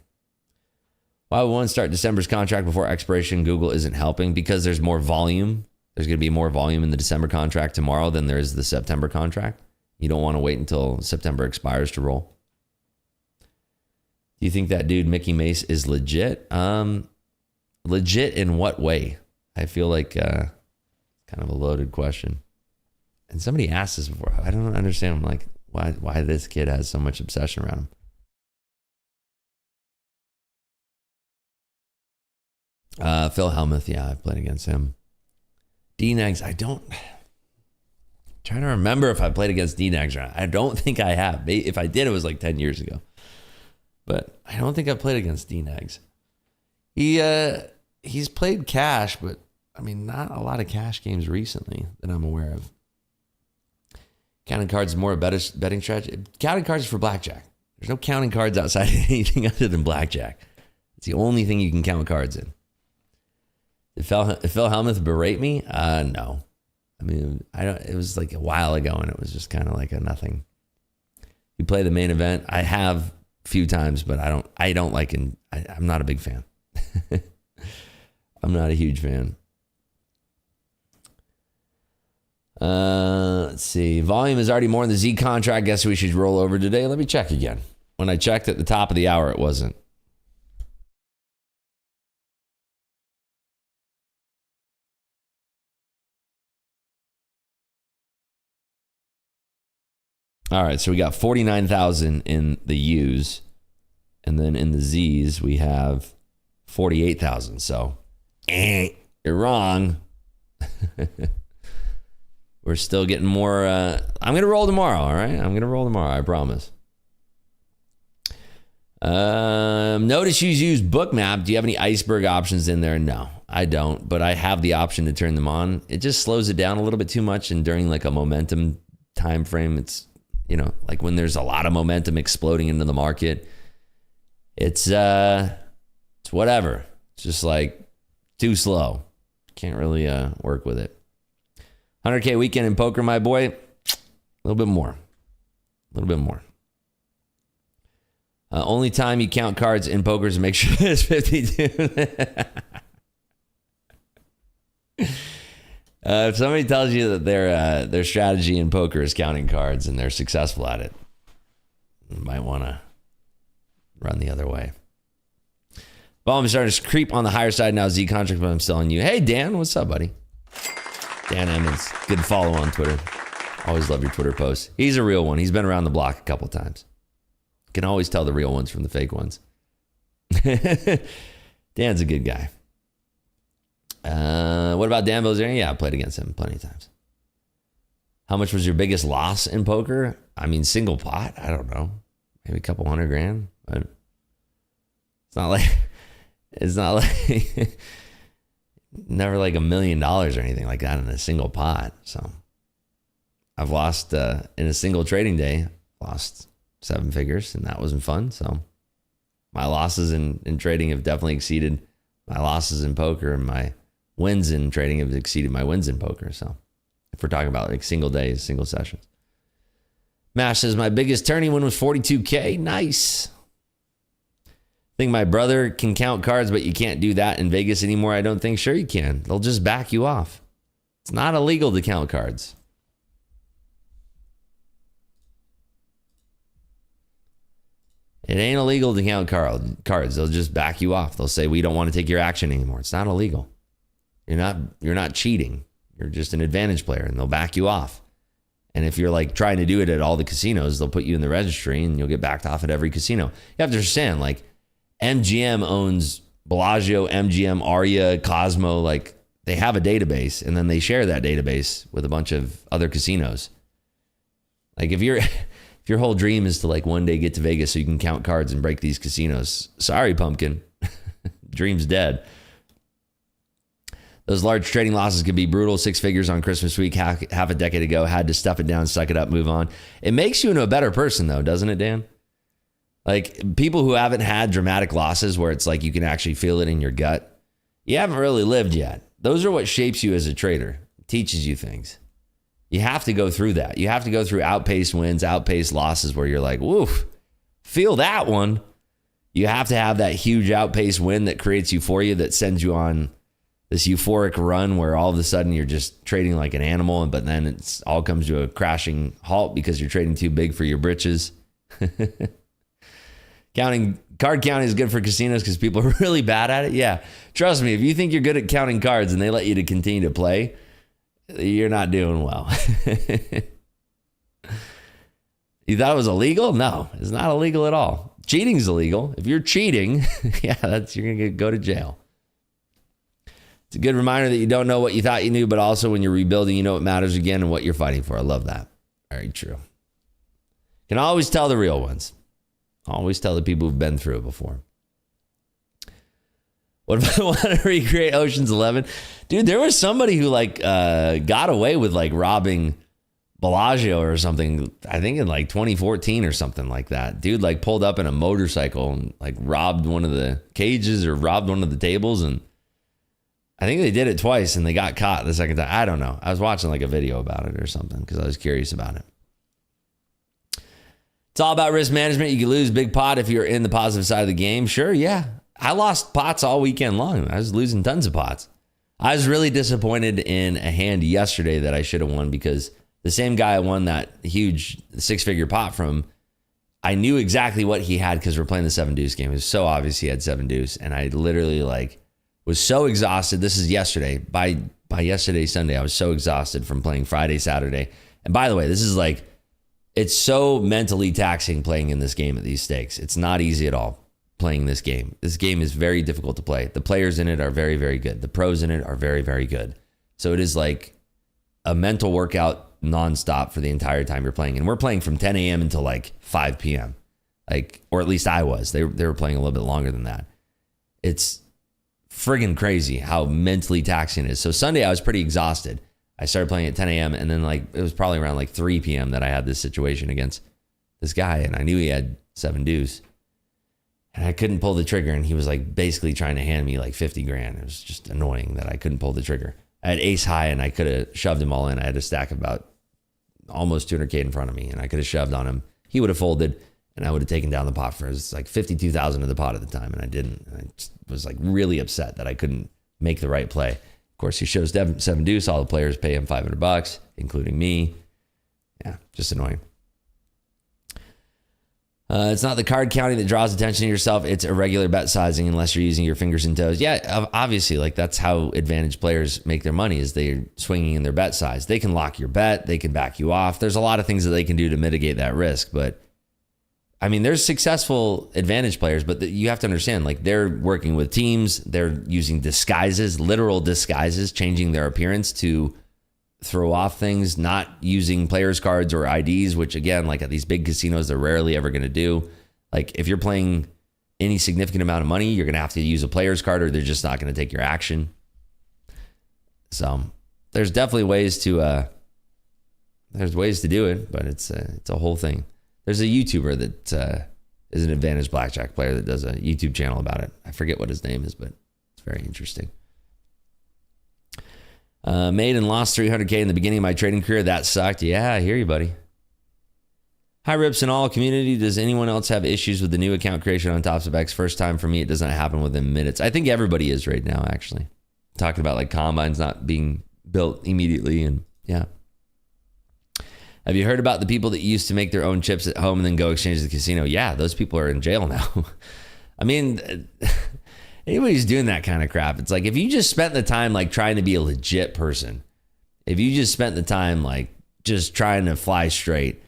Why would one start December's contract before expiration? Google isn't helping because there's more volume. There's going to be more volume in the December contract tomorrow than there is the September contract. You don't want to wait until September expires to roll. Do you think that dude, Mickey Mace, is legit? Legit in what way? I feel like kind of a loaded question. And somebody asked this before. I don't understand. I'm like, why this kid has so much obsession around him. Phil Hellmuth, yeah, I played against him. Dean Eggs, trying to remember if I played against Dean Eggs or not. I don't think I have. If I did, it was like 10 years ago. But I don't think I played against Dean Eggs. He he's played cash, but I mean, not a lot of cash games recently that I'm aware of. Counting cards is more a betting strategy. Counting cards is for blackjack. There's no counting cards outside of anything other than blackjack. It's the only thing you can count cards in. Did Phil Hellmuth berate me? No. I mean, it was like a while ago, and it was just kind of like a nothing. You play the main event. I have a few times, but I don't like it. I'm not a big fan. I'm not a huge fan. Let's see. Volume is already more in the Z contract. Guess we should roll over today. Let me check again. When I checked at the top of the hour, it wasn't. All right, so we got 49,000 in the U's, and then in the Z's we have 48,000. So, you're wrong. We're still getting more. I'm going to roll tomorrow, all right? I'm going to roll tomorrow, I promise. Notice you use Bookmap. Do you have any iceberg options in there? No, I don't, but I have the option to turn them on. It just slows it down a little bit too much, and during like a momentum time frame, it's, you know, like when there's a lot of momentum exploding into the market, it's whatever. It's just like too slow. Can't really work with it. 100K weekend in poker, my boy. A little bit more. Only time you count cards in poker is to make sure it's 52. If somebody tells you that their strategy in poker is counting cards and they're successful at it, you might want to run the other way. Well, I'm starting to creep on the higher side now, Z contract, but I'm still on you. Hey, Dan, what's up, buddy? Dan Emmons, good follow on Twitter. Always love your Twitter posts. He's a real one. He's been around the block a couple times. Can always tell the real ones from the fake ones. Dan's a good guy. What about Dan Bilzerian? Yeah, I played against him plenty of times. How much was your biggest loss in poker? I mean, single pot? I don't know. Maybe a couple $100,000. But it's not like never like $1 million or anything like that in a single pot. So I've lost in a single trading day, lost 7 figures, and that wasn't fun. So my losses in trading have definitely exceeded my losses in poker, and my wins in trading have exceeded my wins in poker. So if we're talking about like single days, single sessions. Mash says, my biggest tourney win was 42K. Nice. I think my brother can count cards, but you can't do that in Vegas anymore. I don't think. Sure you can. They'll just back you off. It's not illegal to count cards. It ain't illegal to count cards. They'll just back you off. They'll say, we don't want to take your action anymore. It's not illegal. You're not cheating. You're just an advantage player, and they'll back you off. And if you're like trying to do it at all the casinos, they'll put you in the registry and you'll get backed off at every casino. You have to understand, like, MGM owns Bellagio, MGM, Aria, Cosmo. Like, they have a database, and then they share that database with a bunch of other casinos. Like, if your whole dream is to like one day get to Vegas so you can count cards and break these casinos, sorry, pumpkin. Dream's dead. Those large trading losses can be brutal. 6 figures on Christmas week, half a decade ago. Had to stuff it down, suck it up, move on. It makes you into a better person, though, doesn't it, Dan? Like, people who haven't had dramatic losses where it's like you can actually feel it in your gut, you haven't really lived yet. Those are what shapes you as a trader. It teaches you things. You have to go through that. You have to go through outpaced wins, outpaced losses where you're like, woof, feel that one. You have to have that huge outpaced win that creates euphoria, that sends you on this euphoric run where all of a sudden you're just trading like an animal, but then it's all comes to a crashing halt because you're trading too big for your britches. Card counting is good for casinos because people are really bad at it. Yeah, trust me, if you think you're good at counting cards and they let you to continue to play, you're not doing well. You thought it was illegal? No, it's not illegal at all. Cheating's illegal. If you're cheating, yeah, you're gonna go to jail. It's a good reminder that you don't know what you thought you knew, but also when you're rebuilding, you know what matters again and what you're fighting for. I love that. Very true. Can always tell the real ones. Always tell the people who've been through it before. What if I want to recreate Ocean's 11? Dude, there was somebody who like got away with like robbing Bellagio or something, I think in like 2014 or something like that. Dude like pulled up in a motorcycle and like robbed one of the cages or robbed one of the tables, and I think they did it twice and they got caught the second time. I don't know. I was watching like a video about it or something because I was curious about it. It's all about risk management. You can lose big pot if you're in the positive side of the game. Sure, yeah. I lost pots all weekend long. I was losing tons of pots. I was really disappointed in a hand yesterday that I should have won because the same guy I won that huge 6-figure pot from, I knew exactly what he had because we're playing the 7 deuce game. It was so obvious he had 7 deuce, and I literally like was so exhausted. This is yesterday. By yesterday, Sunday, I was so exhausted from playing Friday, Saturday. And by the way, this is like, it's so mentally taxing playing in this game at these stakes. It's not easy at all playing this game. This game is very difficult to play. The players in it are very, very good. The pros in it are very, very good. So it is like a mental workout nonstop for the entire time you're playing. And we're playing from 10 a.m. until like 5 p.m. Like, or at least I was. They were playing a little bit longer than that. It's friggin' crazy how mentally taxing it is. So Sunday I was pretty exhausted. I started playing at 10 a.m. and then like it was probably around like 3 p.m. that I had this situation against this guy, and I knew he had 7 deuce. And I couldn't pull the trigger, and he was like basically trying to hand me like 50 grand. It was just annoying that I couldn't pull the trigger. I had ace high and I could have shoved him all in. I had a stack of about almost 200K in front of me, and I could have shoved on him. He would have folded, and I would have taken down the pot for, it was like 52,000 in the pot at the time, and I didn't. And I just was like really upset that I couldn't make the right play. Of course, he shows 7 deuce. All the players pay him $500, including me. Yeah, just annoying. It's not the card counting that draws attention to yourself. It's irregular bet sizing unless you're using your fingers and toes. Yeah, obviously, like that's how advantage players make their money is they're swinging in their bet size. They can lock your bet. They can back you off. There's a lot of things that they can do to mitigate that risk. But I mean, there's successful advantage players, but you have to understand, like they're working with teams. They're using disguises, literal disguises, changing their appearance to throw off things, not using players cards or IDs, which again, like at these big casinos, they're rarely ever going to do. Like if you're playing any significant amount of money, you're going to have to use a players card or they're just not going to take your action. So there's definitely ways to, do it, but it's a whole thing. There's a YouTuber that is an advantage blackjack player that does a YouTube channel about it. I forget what his name is, but it's very interesting. Made and lost 300K in the beginning of my trading career. That sucked. Yeah, I hear you, buddy. Hi, Rips and all community. Does anyone else have issues with the new account creation on Tops of X? First time for me, it doesn't happen within minutes. I think everybody is right now, actually. Talking about like combines not being built immediately. And yeah. Have you heard about the people that used to make their own chips at home and then go exchange at the casino? Yeah, those people are in jail now. I mean, anybody's doing that kind of crap. It's like if you just spent the time like trying to be a legit person, if you just spent the time like just trying to fly straight,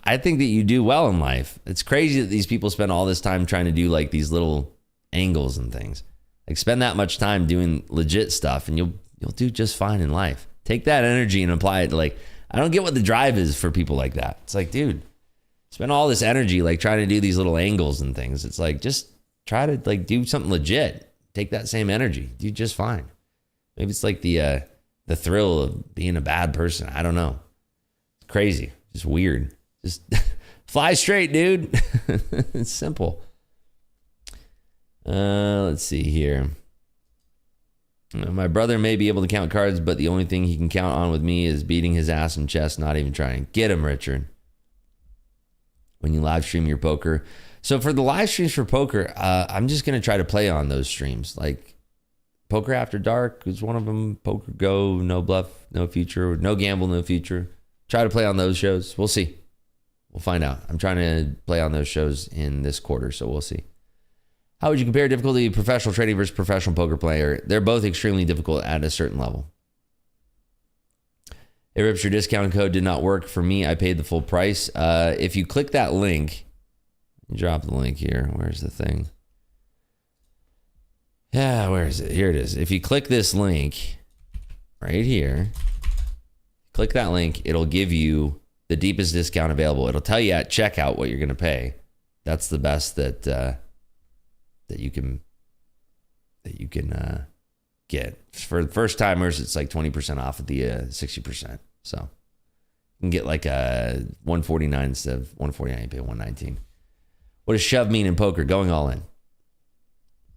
I think that you do well in life. It's crazy that these people spend all this time trying to do like these little angles and things. Like spend that much time doing legit stuff and you'll do just fine in life. Take that energy and apply it to like, I don't get what the drive is for people like that. It's like, dude, spend all this energy like trying to do these little angles and things. It's like, just try to like do something legit. Take that same energy. Do just fine. Maybe it's like the thrill of being a bad person. I don't know. It's crazy. Just weird. Just fly straight, dude. It's simple. Let's see here. My brother may be able to count cards, but the only thing he can count on with me is beating his ass in chess, not even trying. Get him, Richard. When you live stream your poker. So for the live streams for poker, I'm just going to try to play on those streams. Like Poker After Dark is one of them. Poker Go, No Bluff, No Future. No Gamble, No Future. Try to play on those shows. We'll see. We'll find out. I'm trying to play on those shows in this quarter, so we'll see. How would you compare difficulty of professional trading versus professional poker player? They're both extremely difficult at a certain level. Hey, Rips, your discount code did not work for me. I paid the full price. If you click that link, drop the link here. Where's the thing? Yeah, where is it? Here it is. If you click this link right here, click that link, it'll give you the deepest discount available. It'll tell you at checkout what you're going to pay. That's the best that you can that you can get. For first timers, it's like 20% off at the 60%. So you can get like a 149 instead of 149. You pay 119. What does shove mean in poker? Going all in.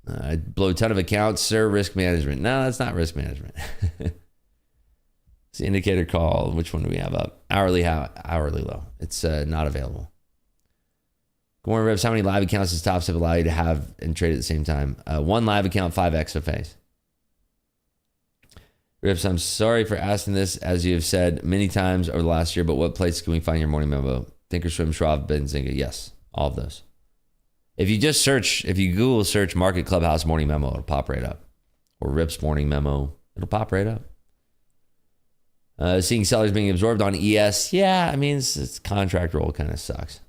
I blow a ton of accounts, sir. Risk management. No, that's not risk management. It's the indicator call. Which one do we have up? Hourly low. It's not available. Good morning, Revs. How many live accounts does Top Step allow you to have and trade at the same time? One live account, 5 XFAs. Revs, I'm sorry for asking this, as you have said many times over the last year, but what place can we find your morning memo? Thinkorswim, Schwab, Benzinga. Yes, all of those. If you just search, if you Google search Market Clubhouse morning memo, it'll pop right up. Or Rips morning memo, it'll pop right up. Seeing sellers being absorbed on ES. Yeah, I mean, it's contract roll kind of sucks.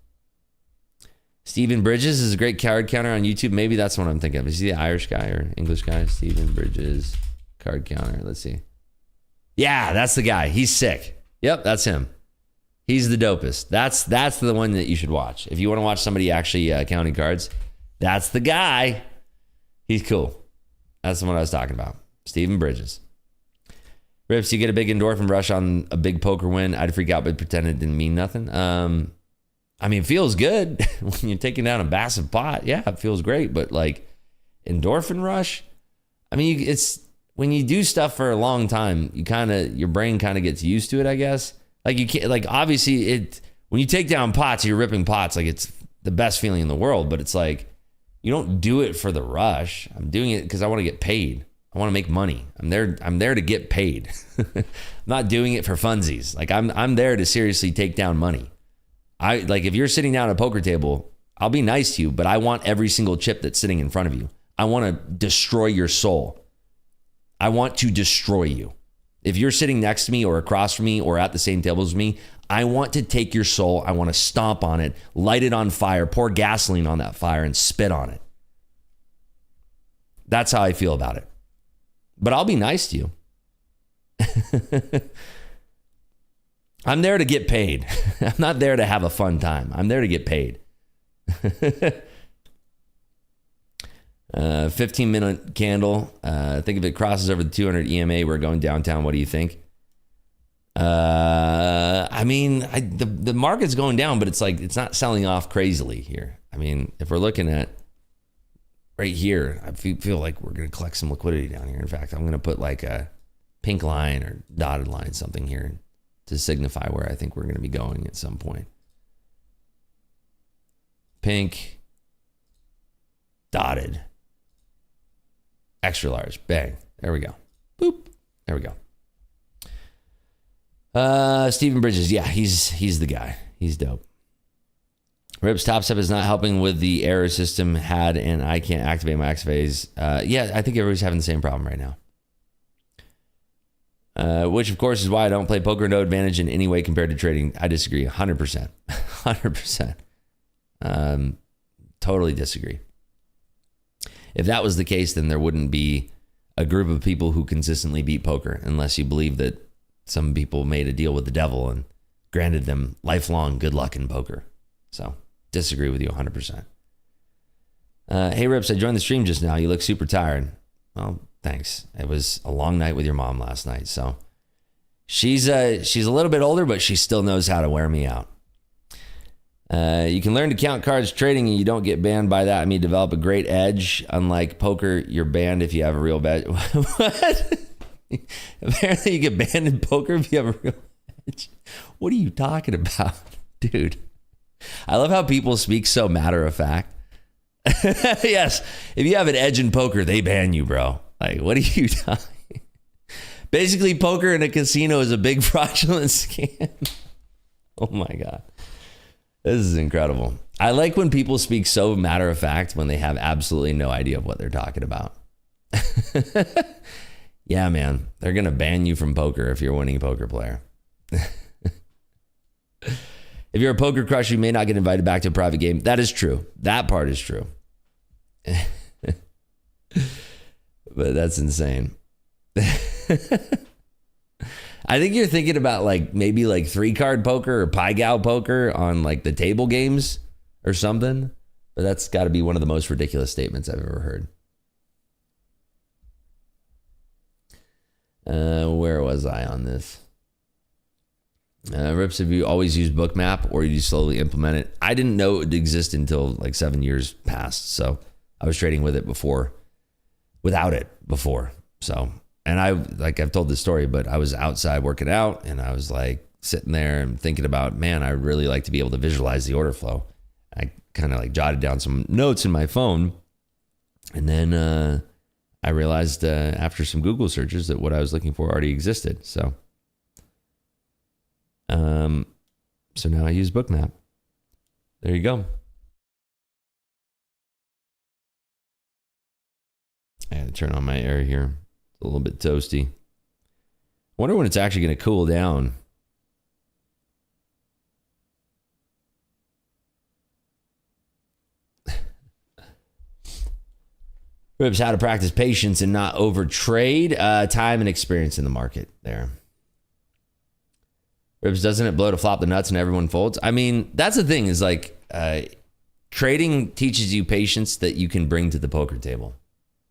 Stephen Bridges is a great card counter on YouTube. Maybe that's what I'm thinking of. Is he the Irish guy or English guy? Stephen Bridges, card counter. Let's see. Yeah, that's the guy. He's sick. Yep, that's him. He's the dopest. That's the one that you should watch. If you want to watch somebody actually counting cards, that's the guy. He's cool. That's the one I was talking about. Stephen Bridges. Rips, you get a big endorphin rush on a big poker win. I'd freak out but pretend it didn't mean nothing. I mean, it feels good when you're taking down a massive pot. Yeah, it feels great. But like endorphin rush, I mean, it's when you do stuff for a long time, your brain kind of gets used to it, I guess. Like you can't, like obviously when you take down pots, you're ripping pots, like it's the best feeling in the world, but it's like, you don't do it for the rush. I'm doing it because I want to get paid. I want to make money. I'm there to get paid. I'm not doing it for funsies. Like I'm there to seriously take down money. If you're sitting down at a poker table, I'll be nice to you, but I want every single chip that's sitting in front of you. I want to destroy your soul. I want to destroy you. If you're sitting next to me or across from me or at the same table as me, I want to take your soul. I want to stomp on it, light it on fire, pour gasoline on that fire and spit on it. That's how I feel about it. But I'll be nice to you. I'm there to get paid. I'm not there to have a fun time. I'm there to get paid. 15-minute candle. I think if it crosses over the 200 EMA, we're going downtown. What do you think? I mean, the market's going down, but it's like it's not selling off crazily here. I mean, if we're looking at right here, I feel like we're going to collect some liquidity down here. In fact, I'm going to put like a pink line or dotted line, something here to signify where I think we're going to be going at some point. Pink, dotted, extra large, bang. There we go. Boop. There we go. Stephen Bridges. Yeah, he's the guy. He's dope. Rips Top Step is not helping with the error system had, and I can't activate my XFAs. Yeah, I think everybody's having the same problem right now. Which, of course, is why I don't play poker. No advantage in any way compared to trading. I disagree 100%. 100%. Totally disagree. If that was the case, then there wouldn't be a group of people who consistently beat poker unless you believe that some people made a deal with the devil and granted them lifelong good luck in poker. So, disagree with you 100%. Hey, Rips, I joined the stream just now. You look super tired. Well, thanks. It was a long night with your mom last night. So, she's a little bit older, but she still knows how to wear me out. You can learn to count cards trading and you don't get banned by that. I mean, develop a great edge. Unlike poker, you're banned if you have a real badge. What? Apparently you get banned in poker if you have a real edge. What are you talking about, dude? I love how people speak so matter of fact. Yes, if you have an edge in poker, they ban you, bro. Like, what are you talking? Basically, poker in a casino is a big fraudulent scam. Oh my God. This is incredible. I like when people speak so matter of fact when they have absolutely no idea of what they're talking about. Yeah, man. They're going to ban you from poker if you're a winning poker player. If you're a poker crush, you may not get invited back to a private game. That is true. That part is true. But that's insane. I think you're thinking about like maybe like 3-card poker or pie gow poker on like the table games or something. But that's got to be one of the most ridiculous statements I've ever heard. Where was I on this? Rips, have you always used Bookmap or you slowly implement it? I didn't know it existed until like 7 years passed. So I was trading with it before, without it before. So, and I've told this story, but I was outside working out and I was like sitting there and thinking about, man, I really like to be able to visualize the order flow. I kind of like jotted down some notes in my phone. And then I realized after some Google searches that what I was looking for already existed. So now I use Bookmap. There you go. I had to turn on my air here. It's a little bit toasty. Wonder when it's actually going to cool down. Rips, how to practice patience and not overtrade. Time and experience in the market there. Rips, doesn't it blow to flop the nuts and everyone folds? I mean, that's the thing is like trading teaches you patience that you can bring to the poker table.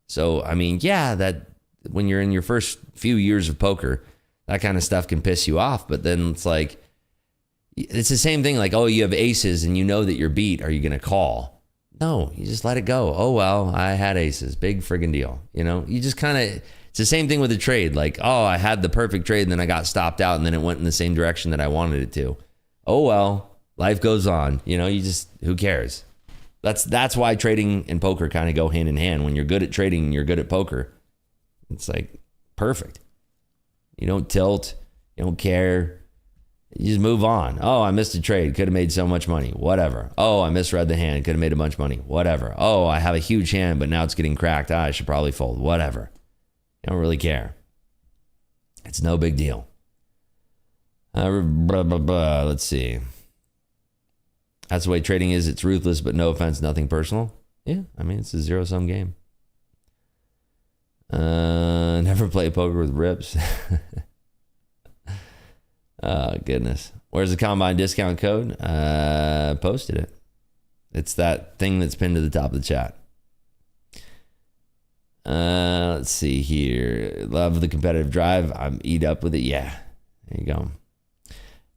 So, I mean, yeah, that when you're in your first few years of poker, that kind of stuff can piss you off. But then it's like, it's the same thing like, oh, you have aces and you know that you're beat. Are you going to call? No, you just let it go. Oh, well, I had aces. Big friggin' deal. You know, you just kind of, it's the same thing with a trade. Like, oh, I had the perfect trade and then I got stopped out and then it went in the same direction that I wanted it to. Oh, well, life goes on. You know, you just, who cares? That's why trading and poker kind of go hand in hand. When you're good at trading and you're good at poker, it's like perfect. You don't tilt. You don't care. You just move on. Oh, I missed a trade. Could have made so much money. Whatever. Oh, I misread the hand. Could have made a bunch of money. Whatever. Oh, I have a huge hand, but now it's getting cracked. I should probably fold. Whatever. You don't really care. It's no big deal. Let's see. That's the way trading is. It's ruthless, but no offense, nothing personal. Yeah, I mean, it's a zero-sum game. Never play poker with Rips. Oh, goodness. Where's the Combine discount code? Posted it. It's that thing that's pinned to the top of the chat. Let's see here. Love the competitive drive. I'm eat up with it. Yeah, there you go.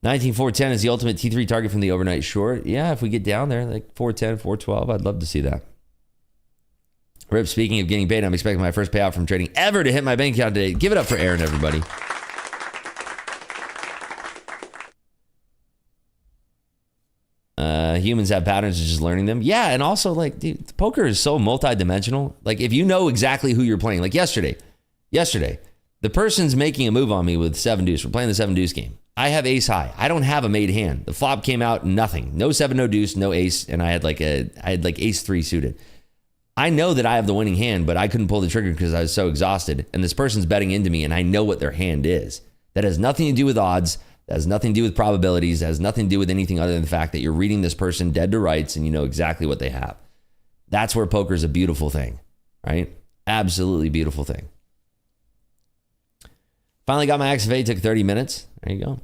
19410 is the ultimate T3 target from the overnight short. Yeah, if we get down there, like 410, 412, I'd love to see that. Rip, speaking of getting paid, I'm expecting my first payout from trading ever to hit my bank account today. Give it up for Aaron, everybody. Humans have patterns of just learning them. Yeah, and also, like, dude, poker is so multidimensional. Like, if you know exactly who you're playing, like yesterday, the person's making a move on me with 7 deuce. We're playing the 7 deuce game. I have ace high. I don't have a made hand. The flop came out, nothing. No 7, no deuce, no ace, and I had like ace 3 suited. I know that I have the winning hand, but I couldn't pull the trigger because I was so exhausted. And this person's betting into me, and I know what their hand is. That has nothing to do with odds. That has nothing to do with probabilities. That has nothing to do with anything other than the fact that you're reading this person dead to rights and you know exactly what they have. That's where poker is a beautiful thing, right? Absolutely beautiful thing. Finally got my XFA. Took 30 minutes. There you go.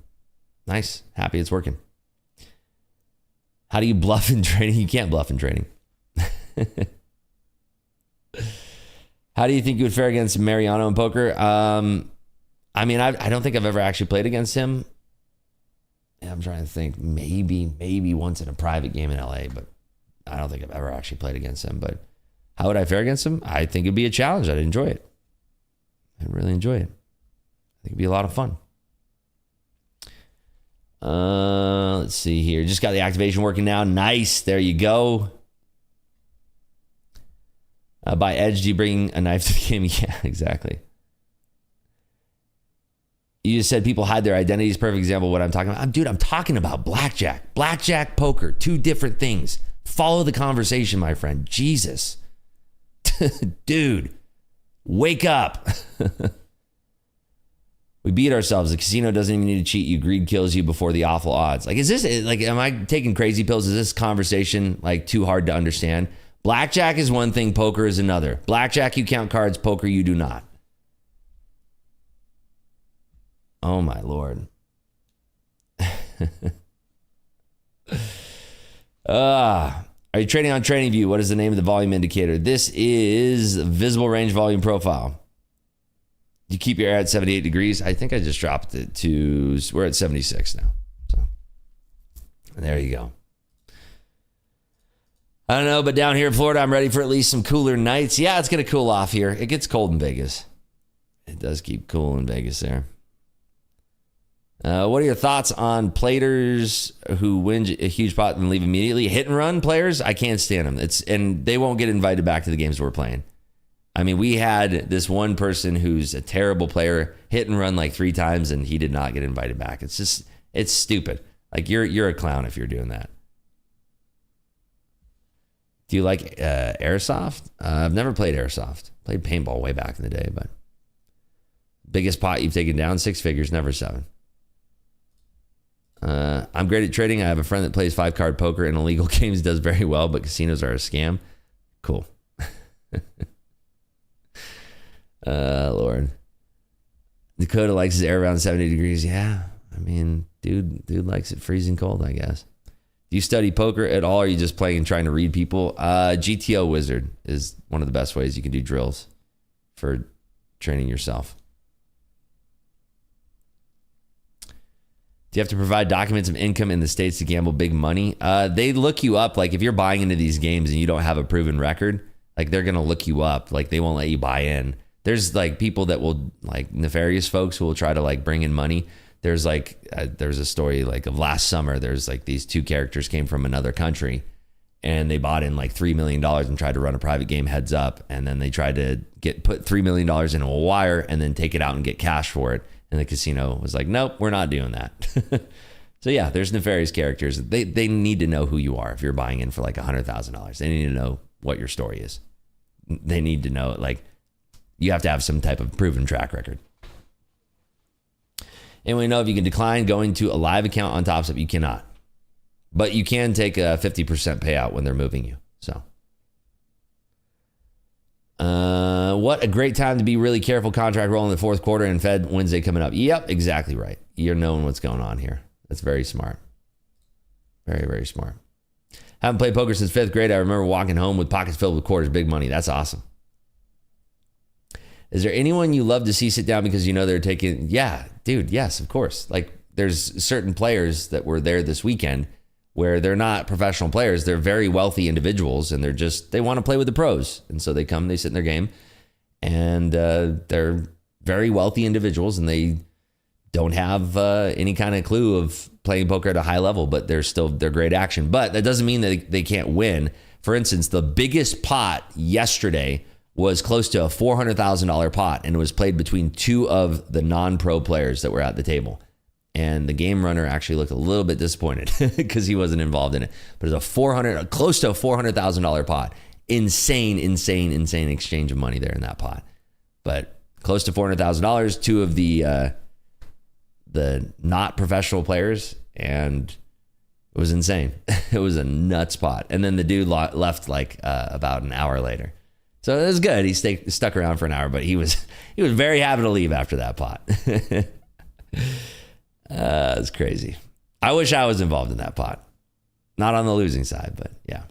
Nice. Happy it's working. How do you bluff in trading? You can't bluff in trading. How do you think you would fare against Mariano in poker? I mean, I don't think I've ever actually played against him. I'm trying to think. Maybe once in a private game in LA, but I don't think I've ever actually played against him. But how would I fare against him? I think it'd be a challenge. I'd enjoy it. I'd really enjoy it. I think it'd be a lot of fun. Let's see here. Just got the activation working now. Nice. There you go. By Edge, do you bring a knife to the game? Yeah, exactly. You just said people hide their identities. Perfect example of what I'm talking about. Dude, I'm talking about blackjack. Blackjack, poker. 2 different things. Follow the conversation, my friend. Jesus. Dude, wake up. We beat ourselves. The casino doesn't even need to cheat you. Greed kills you before the awful odds. Like, is this, like, am I taking crazy pills? Is this conversation, like, too hard to understand? Blackjack is one thing. Poker is another. Blackjack, you count cards. Poker, you do not. Oh, my Lord. Are you trading on TradingView? What is the name of the volume indicator? This is visible range volume profile. You keep your air at 78 degrees. I think I just dropped it to, we're at 76 now. So there you go. I don't know, but down here in Florida, I'm ready for at least some cooler nights. Yeah, it's going to cool off here. It gets cold in Vegas. It does keep cool in Vegas there. What are your thoughts on players who win a huge pot and leave immediately? Hit and run players, I can't stand them. And they won't get invited back to the games we're playing. I mean, we had this one person who's a terrible player hit and run like 3 times, and he did not get invited back. It's stupid. Like you're a clown if you're doing that. Do you like airsoft? I've never played airsoft. Played paintball way back in the day, but biggest pot you've taken down, 6 figures, never 7. I'm great at trading. I have a friend that plays 5-card poker in illegal games, does very well, but casinos are a scam. Cool. Lord. Dakota likes his air around 70 degrees. Yeah. I mean, dude likes it freezing cold, I guess. Do you study poker at all, or are you just playing and trying to read people? GTO Wizard is one of the best ways you can do drills for training yourself. Do you have to provide documents of income in the States to gamble big money? They look you up. Like if you're buying into these games and you don't have a proven record, like they're going to look you up. Like they won't let you buy in. There's like people that will, like nefarious folks who will try to like bring in money. There's like, there's a story like of last summer. There's like these 2 characters came from another country and they bought in like $3 million and tried to run a private game heads up. And then they tried to put $3 million into a wire and then take it out and get cash for it. And the casino was like, nope, we're not doing that. So yeah, there's nefarious characters. They need to know who you are if you're buying in for like $100,000. They need to know what your story is. They need to know, like, you have to have some type of proven track record. And we know if you can decline going to a live account on Top Step, you cannot. But you can take a 50% payout when they're moving you. So. What a great time to be really careful. Contract roll in the 4th quarter and Fed Wednesday coming up. Yep, exactly right. You're knowing what's going on here. That's very smart. Very, very smart. Haven't played poker since 5th grade. I remember walking home with pockets filled with quarters, big money. That's awesome. Is there anyone you love to see sit down because you know they're taking? Yeah, dude. Yes, of course. Like there's certain players that were there this weekend where they're not professional players. They're very wealthy individuals and they want to play with the pros. And so they come, they sit in their game and they're very wealthy individuals and they don't have any kind of clue of playing poker at a high level, but they're great action. But that doesn't mean that they can't win. For instance, the biggest pot yesterday was close to a $400,000 pot and it was played between 2 of the non-pro players that were at the table. And the game runner actually looked a little bit disappointed because he wasn't involved in it. But it's close to a $400,000 pot. Insane exchange of money there in that pot. But close to $400,000, 2 of the not professional players, and it was insane. It was a nuts pot. And then the dude left like about an hour later. So it was good. He stuck around for an hour, but he was very happy to leave after that pot. It's crazy. I wish I was involved in that pot. Not on the losing side, but yeah.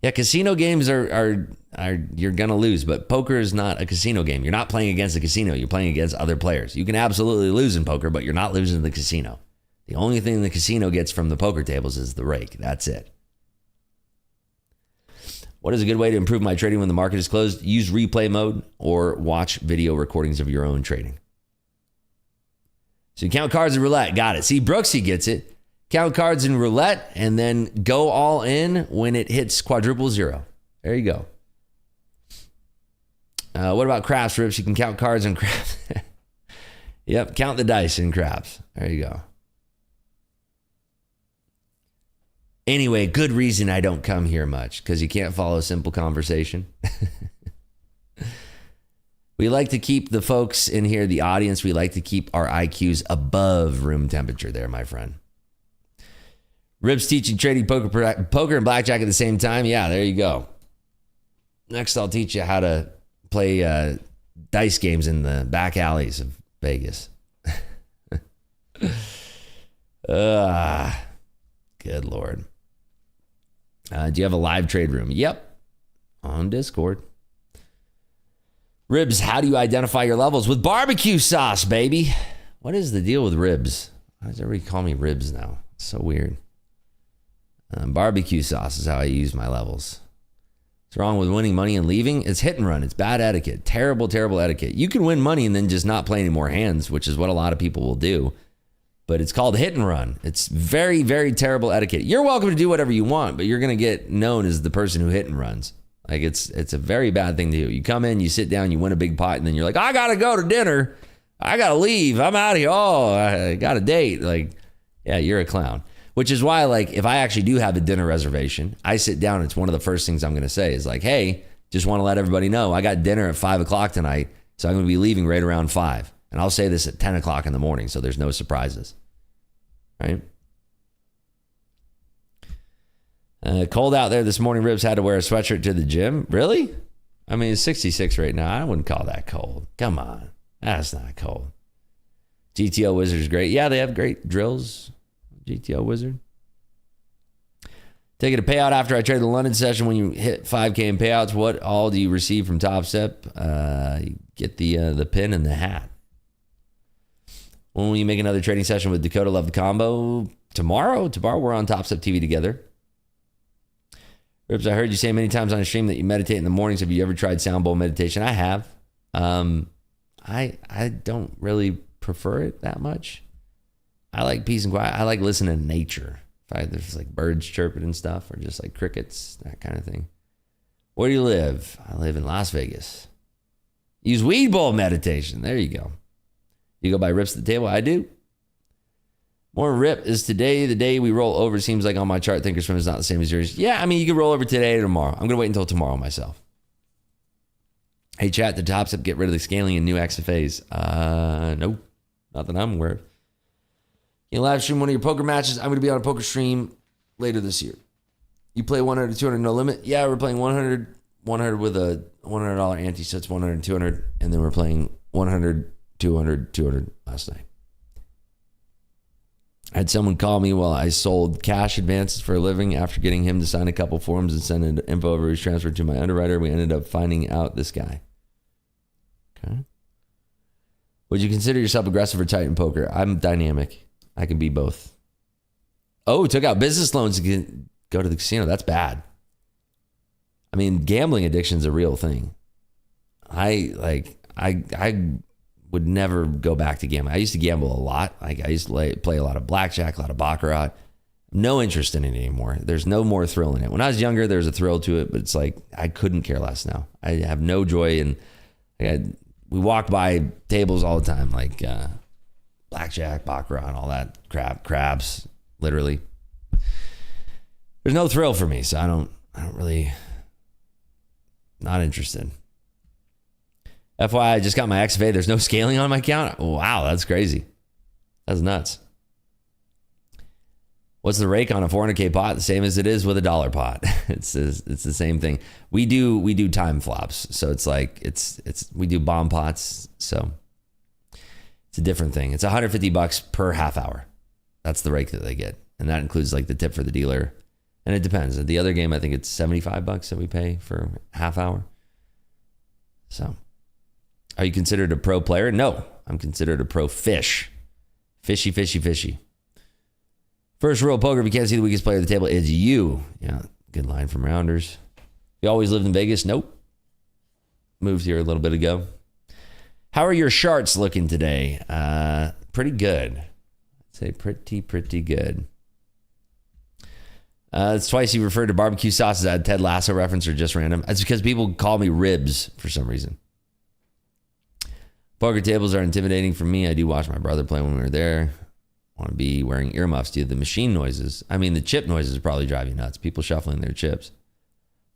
Yeah, casino games are you're going to lose, but poker is not a casino game. You're not playing against a casino. You're playing against other players. You can absolutely lose in poker, but you're not losing in the casino. The only thing the casino gets from the poker tables is the rake. That's it. What is a good way to improve my trading when the market is closed? Use replay mode or watch video recordings of your own trading. So you count cards in roulette. Got it. See, Brooksy gets it. Count cards in roulette and then go all in when it hits quadruple zero. There you go. What about craps, Rips? You can count cards in craps. Yep, count the dice in craps. There you go. Anyway, good reason I don't come here much, because you can't follow a simple conversation. We like to keep the folks in here, the audience, we like to keep our IQs above room temperature there, my friend. Ribs teaching trading poker and blackjack at the same time. Yeah, there you go. Next, I'll teach you how to play dice games in the back alleys of Vegas. Good Lord. Do you have a live trade room? Yep. On Discord. Ribs, how do you identify your levels? With barbecue sauce, baby. What is the deal with ribs? Why does everybody call me ribs now? It's so weird. Barbecue sauce is how I use my levels. What's wrong with winning money and leaving? It's hit and run. It's bad etiquette. Terrible, terrible etiquette. You can win money and then just not play any more hands, which is what a lot of people will do. But it's called hit and run. It's very, very terrible etiquette. You're welcome to do whatever you want, but you're going to get known as the person who hit and runs. Like it's a very bad thing to do. You come in, you sit down, you win a big pot, and then you're like, I got to go to dinner. I got to leave. I'm out of here. Oh, I got a date. Like, yeah, you're a clown. Which is why, like, if I actually do have a dinner reservation, I sit down. It's one of the first things I'm going to say is like, hey, just want to let everybody know I got dinner at 5 o'clock tonight. So I'm going to be leaving right around 5. And I'll say this at 10 o'clock in the morning. So there's no surprises. Right? Cold out there this morning. Ribs had to wear a sweatshirt to the gym. Really? I mean, it's 66 right now. I wouldn't call that cold. Come on. That's not cold. GTO Wizard's great. Yeah, they have great drills. GTO Wizard. Taking a payout after I trade the London session. When you hit 5K in payouts, what all do you receive from Top Step? You get the pin and the hat. When will you make another trading session with Dakota? Love the combo. Tomorrow we're on Top Step TV together. Ribs, I heard you say many times on a stream that you meditate in the mornings. Have you ever tried sound bowl meditation? I have. I don't really prefer it that much. I like peace and quiet. I like listening to nature. There's like birds chirping and stuff, or just like crickets, that kind of thing. Where do you live? I live in Las Vegas. Use weed bowl meditation. There you go. You go by rips at the table? I do. More rip. Is today the day we roll over? Seems like on my chart, Thinkorswim is not the same as yours. Yeah, I mean, you can roll over today or tomorrow. I'm going to wait until tomorrow myself. Hey, chat, the Top Step get rid of the scaling and new XFAs. No, not that I'm aware of. You live stream one of your poker matches. I'm going to be on a poker stream later this year. You play 100 to 200 no limit. Yeah, we're playing 100 with a $100 ante, so it's 100 200, and then we're playing 100 200 last night. I had someone call me while I sold cash advances for a living after getting him to sign a couple forms and send an info over his transfer to my underwriter. We ended up finding out this guy. Okay. Would you consider yourself aggressive or tight in poker? I'm dynamic. I can be both. Oh, took out business loans to go to the casino. That's bad. I mean, gambling addiction is a real thing. I would never go back to gambling. I used to gamble a lot. Like I used to play a lot of blackjack, a lot of baccarat. No interest in it anymore. There's no more thrill in it. When I was younger, there was a thrill to it, but it's like I couldn't care less now. I have no joy in. We walk by tables all the time, like blackjack, baccarat, all that crap, craps, literally. There's no thrill for me, so I don't really, not interested. FYI, I just got my XFA. There's no scaling on my account. Wow, that's crazy. That's nuts. What's the rake on a 400K pot? The same as it is with a dollar pot. It's the same thing. We do time flops, so it's like we do bomb pots, so it's a different thing. It's $150 per half hour. That's the rake that they get, and that includes like the tip for the dealer. And it depends. The other game, I think it's $75 that we pay for half hour. So, are you considered a pro player? No, I'm considered a pro fish. Fishy. First rule of poker, if you can't see the weakest player at the table, it's you. Yeah, good line from Rounders. You always lived in Vegas? Nope. Moved here a little bit ago. How are your charts looking today? Pretty good. I'd say pretty good. It's twice you referred to barbecue sauce. Is that a Ted Lasso reference or just random? It's because people call me ribs for some reason. Poker tables are intimidating for me. I do watch my brother play when we were there. Want to be wearing earmuffs due to the machine noises. I mean, the chip noises probably drive you nuts. People shuffling their chips.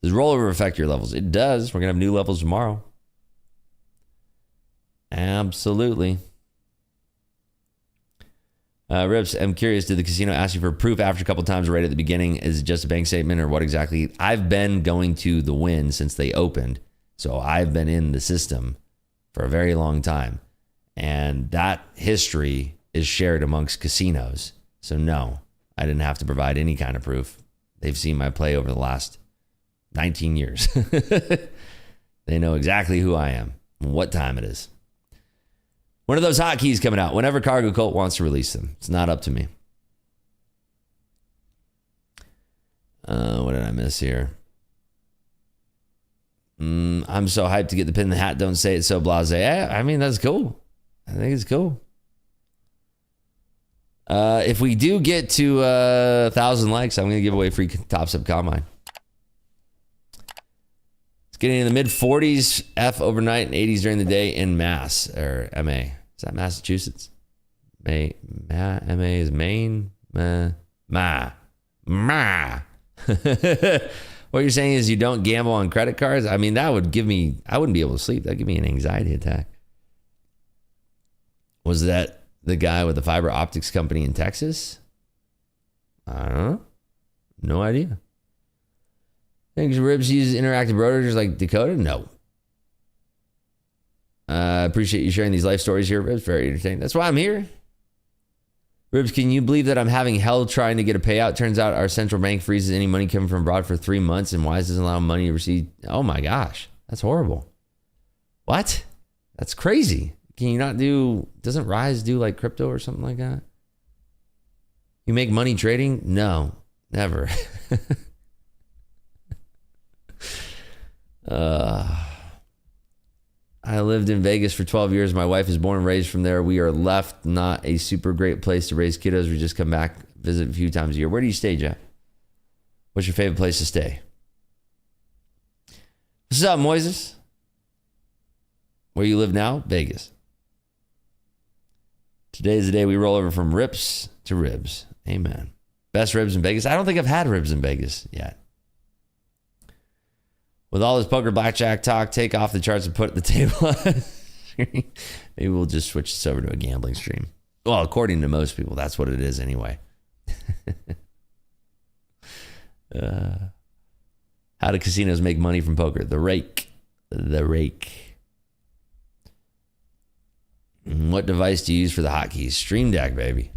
Does rollover affect your levels? It does. We're going to have new levels tomorrow. Absolutely. Rips, I'm curious, did the casino ask you for proof after a couple times right at the beginning? Is it just a bank statement or what exactly? I've been going to the Wynn since they opened. So I've been in the system for a very long time. And that history is shared amongst casinos. So no, I didn't have to provide any kind of proof. They've seen my play over the last 19 years. They know exactly who I am. what time it is. When are those hotkeys coming out? Whenever Cargo Cult wants to release them. It's not up to me. What did I miss here? I'm so hyped to get the pin in the hat. Don't say it so blasé. I mean, that's cool. I think it's cool. If we do get to 1,000 likes, I'm going to give away free Top Step Combine. It's getting in the mid 40s F overnight and 80s during the day in Mass or MA. Is that Massachusetts? MA is Maine. Ma. What you're saying is you don't gamble on credit cards? I mean, that would give me, I wouldn't be able to sleep. That'd give me an anxiety attack. Was that the guy with the fiber optics company in Texas? I don't know. No idea. Think Ribs uses interactive rotors like Dakota? No. Appreciate you sharing these life stories here, Ribs. Very entertaining. That's why I'm here. Ribs, can you believe that I'm having hell trying to get a payout? Turns out our central bank freezes any money coming from abroad for 3 months, and Wise doesn't allow money to receive. Oh my gosh, that's horrible. What? That's crazy. Can you not do, doesn't Rise do like crypto or something like that? You make money trading? No, never. I lived in Vegas for 12 years. My wife is born and raised from there. We are left not a super great place to raise kiddos. We just come back, visit a few times a year. Where do you stay, Jeff? What's your favorite place to stay? What's up, Moises? Where you live now? Vegas. Today is the day we roll over from rips to ribs. Amen. Best ribs in Vegas? I don't think I've had ribs in Vegas yet. With all this poker blackjack talk, take off the charts and put the table on. Maybe we'll just switch this over to a gambling stream. Well, according to most people, that's what it is anyway. How do casinos make money from poker? The rake. The rake. What device do you use for the hotkeys? Stream Deck, baby.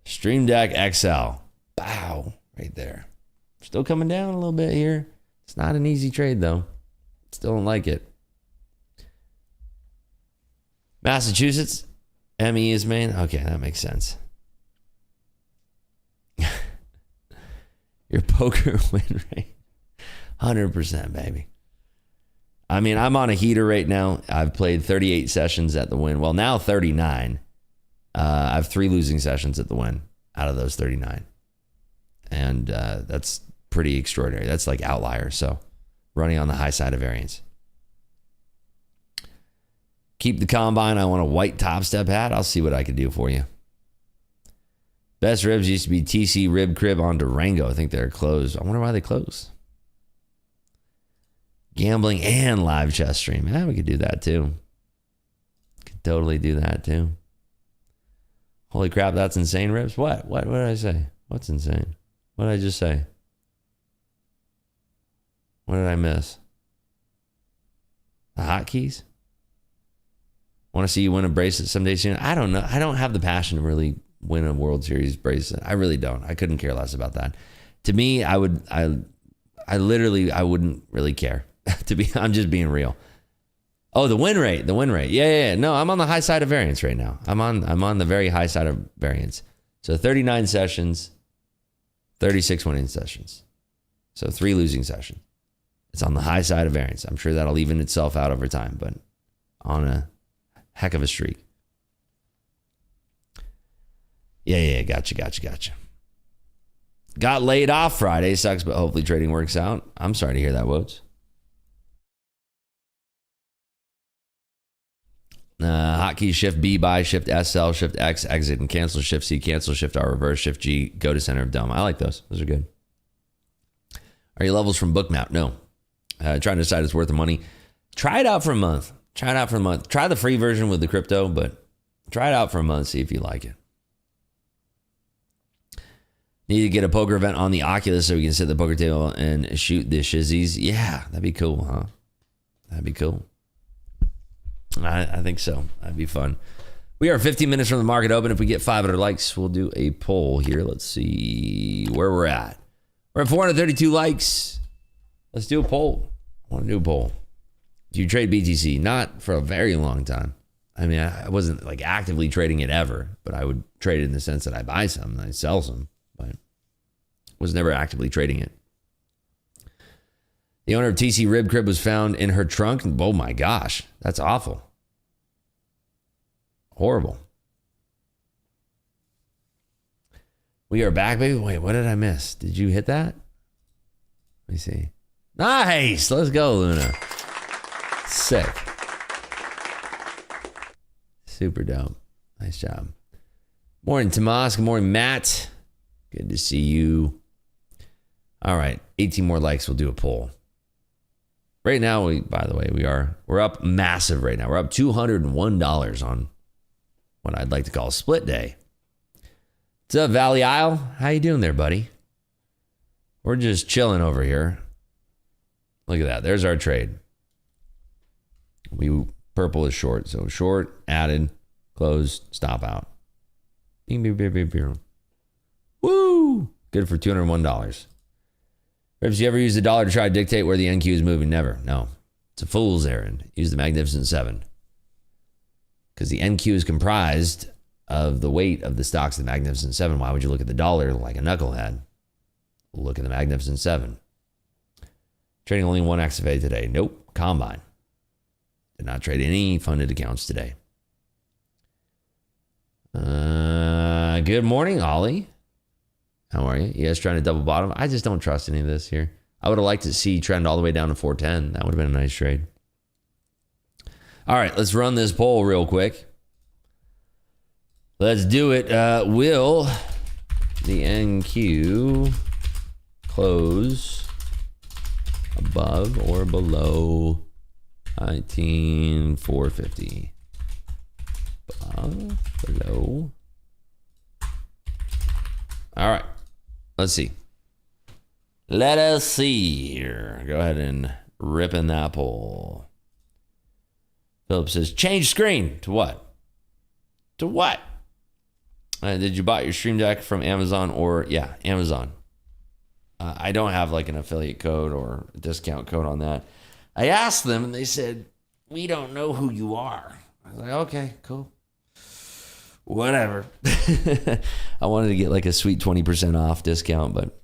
Stream Deck XL. Bow. Right there. Still coming down a little bit here. It's not an easy trade, though. Still don't like it. Massachusetts. ME is Maine. Okay, that makes sense. Your poker win rate. 100%, baby. I mean, I'm on a heater right now. I've played 38 sessions at the win. Well, now 39. I have 3 losing sessions at the win out of those 39. And that's pretty extraordinary. That's like outlier. So running on the high side of variance. Keep the combine. I want a white Top Step hat. I'll see what I can do for you. Best ribs used to be TC Rib Crib on Durango. I think they're closed. I wonder why they closed. Gambling and live chess stream. Yeah, we could do that too. Could totally do that too. Holy crap, that's insane, Ribs. What did I say? What's insane? What did I just say? What did I miss? The hotkeys? Want to see you win a bracelet someday soon? I don't know. I don't have the passion to really win a World Series bracelet. I really don't. I couldn't care less about that. To me, I wouldn't really care. I'm just being real. Oh, the win rate. Yeah. No, I'm on the high side of variance right now. I'm on the very high side of variance. So 39 sessions, 36 winning sessions. So 3 losing sessions. It's on the high side of variance. I'm sure that'll even itself out over time, but on a heck of a streak. Yeah. Gotcha. Got laid off Friday. Sucks, but hopefully trading works out. I'm sorry to hear that, Woats. Hotkey Shift B, buy, Shift S, sell, Shift X, exit, and cancel, Shift C, cancel, Shift R, reverse, Shift G, go to center of dome. I like those. Those are good. Are your levels from Bookmap? No. Trying to decide it's worth the money. Try it out for a month. Try the free version with the crypto, but try it out for a month. See if you like it. Need to get a poker event on the Oculus so we can sit at the poker table and shoot the shizzies. Yeah, that'd be cool, huh? That'd be cool. I think so. That'd be fun. We are 15 minutes from the market open. If we get 500 likes, we'll do a poll here. Let's see where we're at. We're at 432 likes. Let's do a poll. I want to do a poll. Do you trade BTC? Not for a very long time. I mean, I wasn't like actively trading it ever, but I would trade it in the sense that I buy some and I sell some, but was never actively trading it. The owner of TC Rib Crib was found in her trunk. Oh my gosh, that's awful. Horrible. We are back, baby. Wait, what did I miss? Did you hit that? Let me see. Nice. Let's go, Luna. Sick. Super dope. Nice job. Morning, Tomas. Good morning, Matt. Good to see you. All right. 18 more likes. We'll do a poll. Right now, by the way, we're up massive right now. We're up $201 on what I'd like to call a split day. What's up, Valley Isle? How you doing there, buddy? We're just chilling over here. Look at that. There's our trade. Purple is short. So short, added, closed, stop out. Bing, bing, bing, bing, bing. Woo! Good for $201. Ribs, you ever use the dollar to try to dictate where the NQ is moving? Never. No. It's a fool's errand. Use the Magnificent Seven. Because the NQ is comprised of the weight of the stocks of the Magnificent Seven. Why would you look at the dollar like a knucklehead? Look at the Magnificent Seven. Trading only one XFA today. Nope. Combine. Did not trade any funded accounts today. Good morning, Ollie. How are you? You guys trying to double bottom? I just don't trust any of this here. I would have liked to see trend all the way down to 410. That would have been a nice trade. All right, let's run this poll real quick. Let's do it. Will the NQ close above or below 19,450? Above, below. All right. Let's see. Let us see here. Go ahead and rip in that poll. Philip says, change screen. To what? To what? Did you buy your Stream Deck from Amazon or, yeah, Amazon. I don't have like an affiliate code or a discount code on that. I asked them and they said, we don't know who you are. I was like, okay, cool. Whatever. I wanted to get like a sweet 20% off discount, but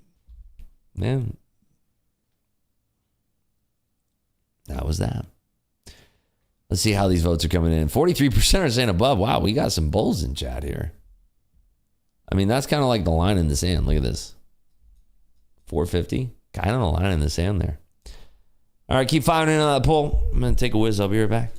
man, that was that. Let's see how these votes are coming in. 43% are saying above. Wow, we got some bulls in chat here. I mean, that's kind of like the line in the sand. Look at this. 450. Kind of a line in the sand there. All right, keep firing in on that poll. I'm going to take a whiz. I'll be right back.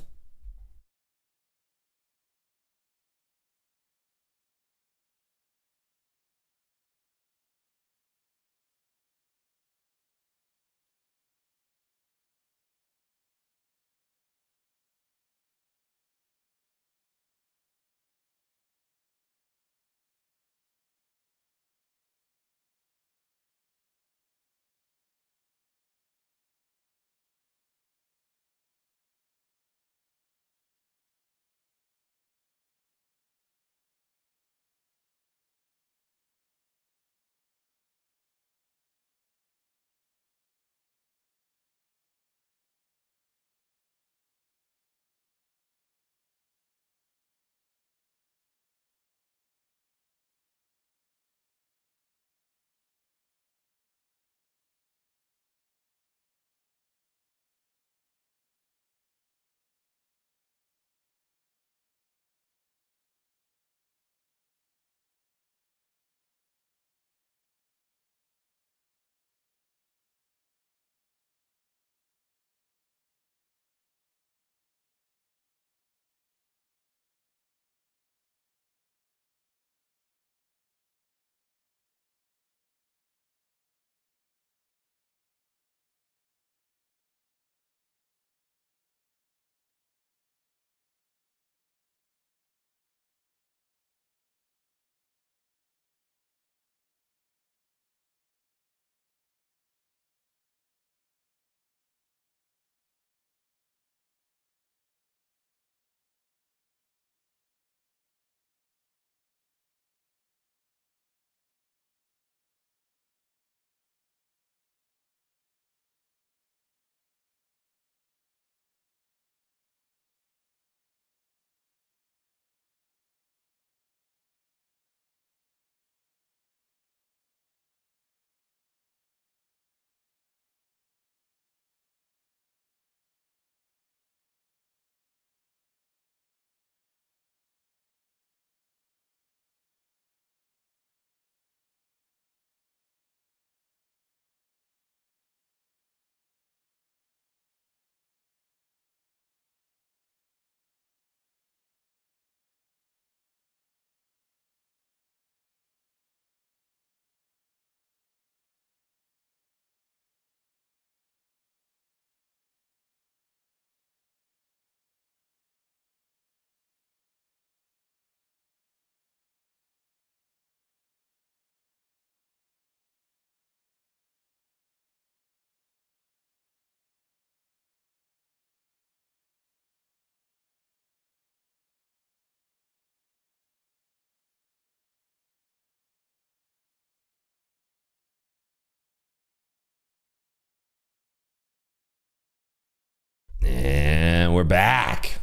we're back.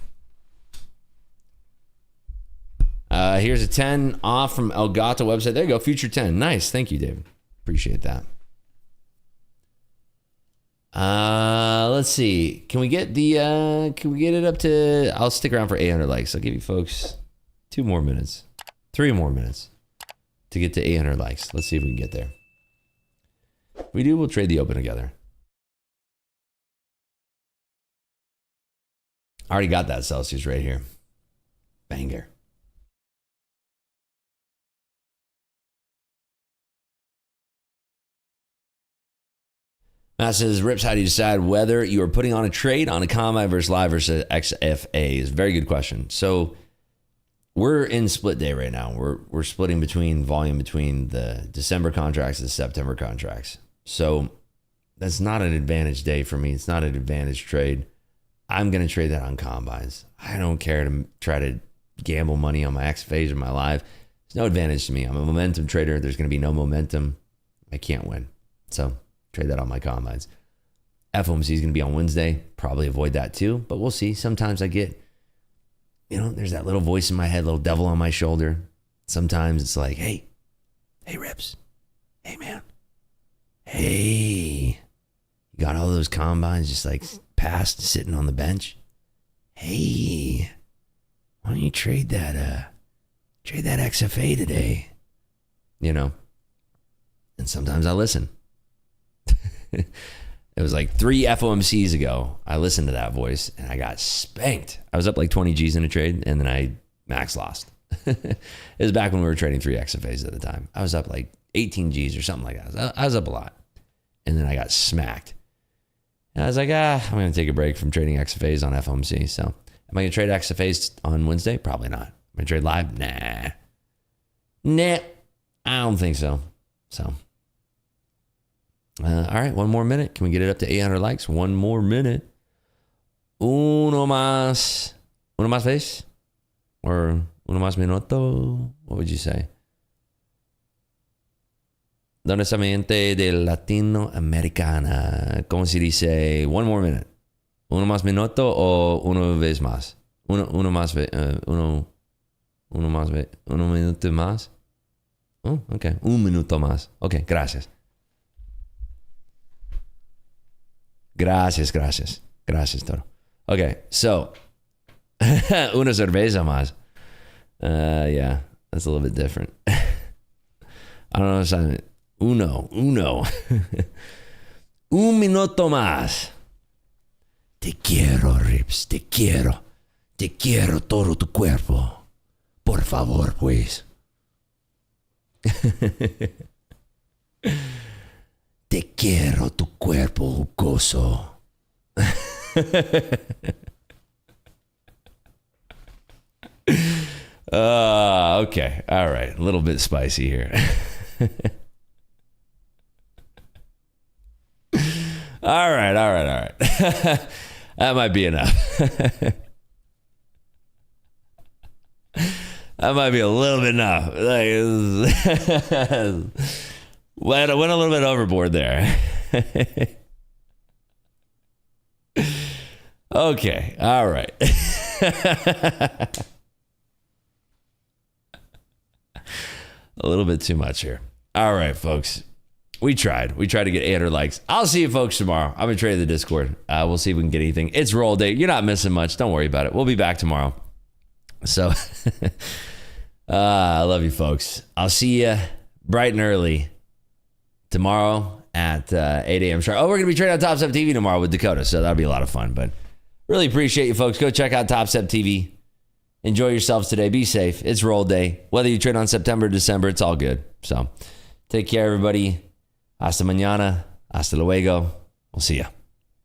Here's a 10 off from Elgato website. There you go, future 10. Nice, thank you, David. Appreciate that. Let's see. Can we get it up to? I'll stick around for 800 likes. I'll give you folks 2 more minutes, 3 more minutes to get to 800 likes. Let's see if we can get there. If we do, we'll trade the open together. I already got that Celsius right here. Banger. Matt says, Rips, how do you decide whether you are putting on a trade on a combine versus live versus XFAs? Very good question. So we're in split day right now. We're splitting between volume between the December contracts and the September contracts. So that's not an advantage day for me. It's not an advantage trade. I'm going to trade that on combines. I don't care to try to gamble money on my XFAs or my live. There's no advantage to me. I'm a momentum trader. There's going to be no momentum. I can't win. So trade that on my combines. FOMC is going to be on Wednesday. Probably avoid that too, but we'll see. Sometimes I get, there's that little voice in my head, little devil on my shoulder. Sometimes it's like, hey, Rips. Hey, man. Hey, you got all those combines just like passed sitting on the bench. Hey, why don't you trade that XFA today? And sometimes I listen. It was like 3 FOMCs ago. I listened to that voice and I got spanked. I was up like 20 G's in a trade and then I max lost. It was back when we were trading 3 XFAs at the time. I was up like 18 G's or something like that. I was up a lot. And then I got smacked. And I was like, I'm going to take a break from trading XFAs on FOMC. So am I going to trade XFAs on Wednesday? Probably not. Am I going to trade live? Nah. I don't think so. So. All right, 1 more minute. Can we get it up to 800 likes? 1 more minute. Uno más vez? Or uno más minuto? What would you say? ¿Dónde está mi gente de Latinoamericana? ¿Cómo se dice? 1 more minute. Uno más minuto o uno vez más? Uno minuto más? Oh, okay. 1 minuto más. Okay, gracias. Gracias, Toro. Okay, so una cerveza más. Yeah, that's a little bit different. I don't know if I'm uno. 1 minuto más. Te quiero, Rips, te quiero todo tu cuerpo. Por favor, pues. Te quiero tu cuerpo jugoso. Okay. All right. A little bit spicy here. All right. That might be enough. That might be a little bit enough. Went a little bit overboard there. Okay. All right. A little bit too much here. All right, folks. We tried to get 800 likes. I'll see you folks tomorrow. I'm going to trade the Discord. We'll see if we can get anything. It's roll day. You're not missing much. Don't worry about it. We'll be back tomorrow. So, I love you, folks. I'll see you bright and early tomorrow at 8 a.m. sharp. Oh, we're going to be trading on Top Step TV tomorrow with Dakota, so that'll be a lot of fun. But really appreciate you, folks. Go check out Top Step TV. Enjoy yourselves today. Be safe. It's roll day. Whether you trade on September or December, it's all good. So take care, everybody. Hasta mañana. Hasta luego. We'll see ya.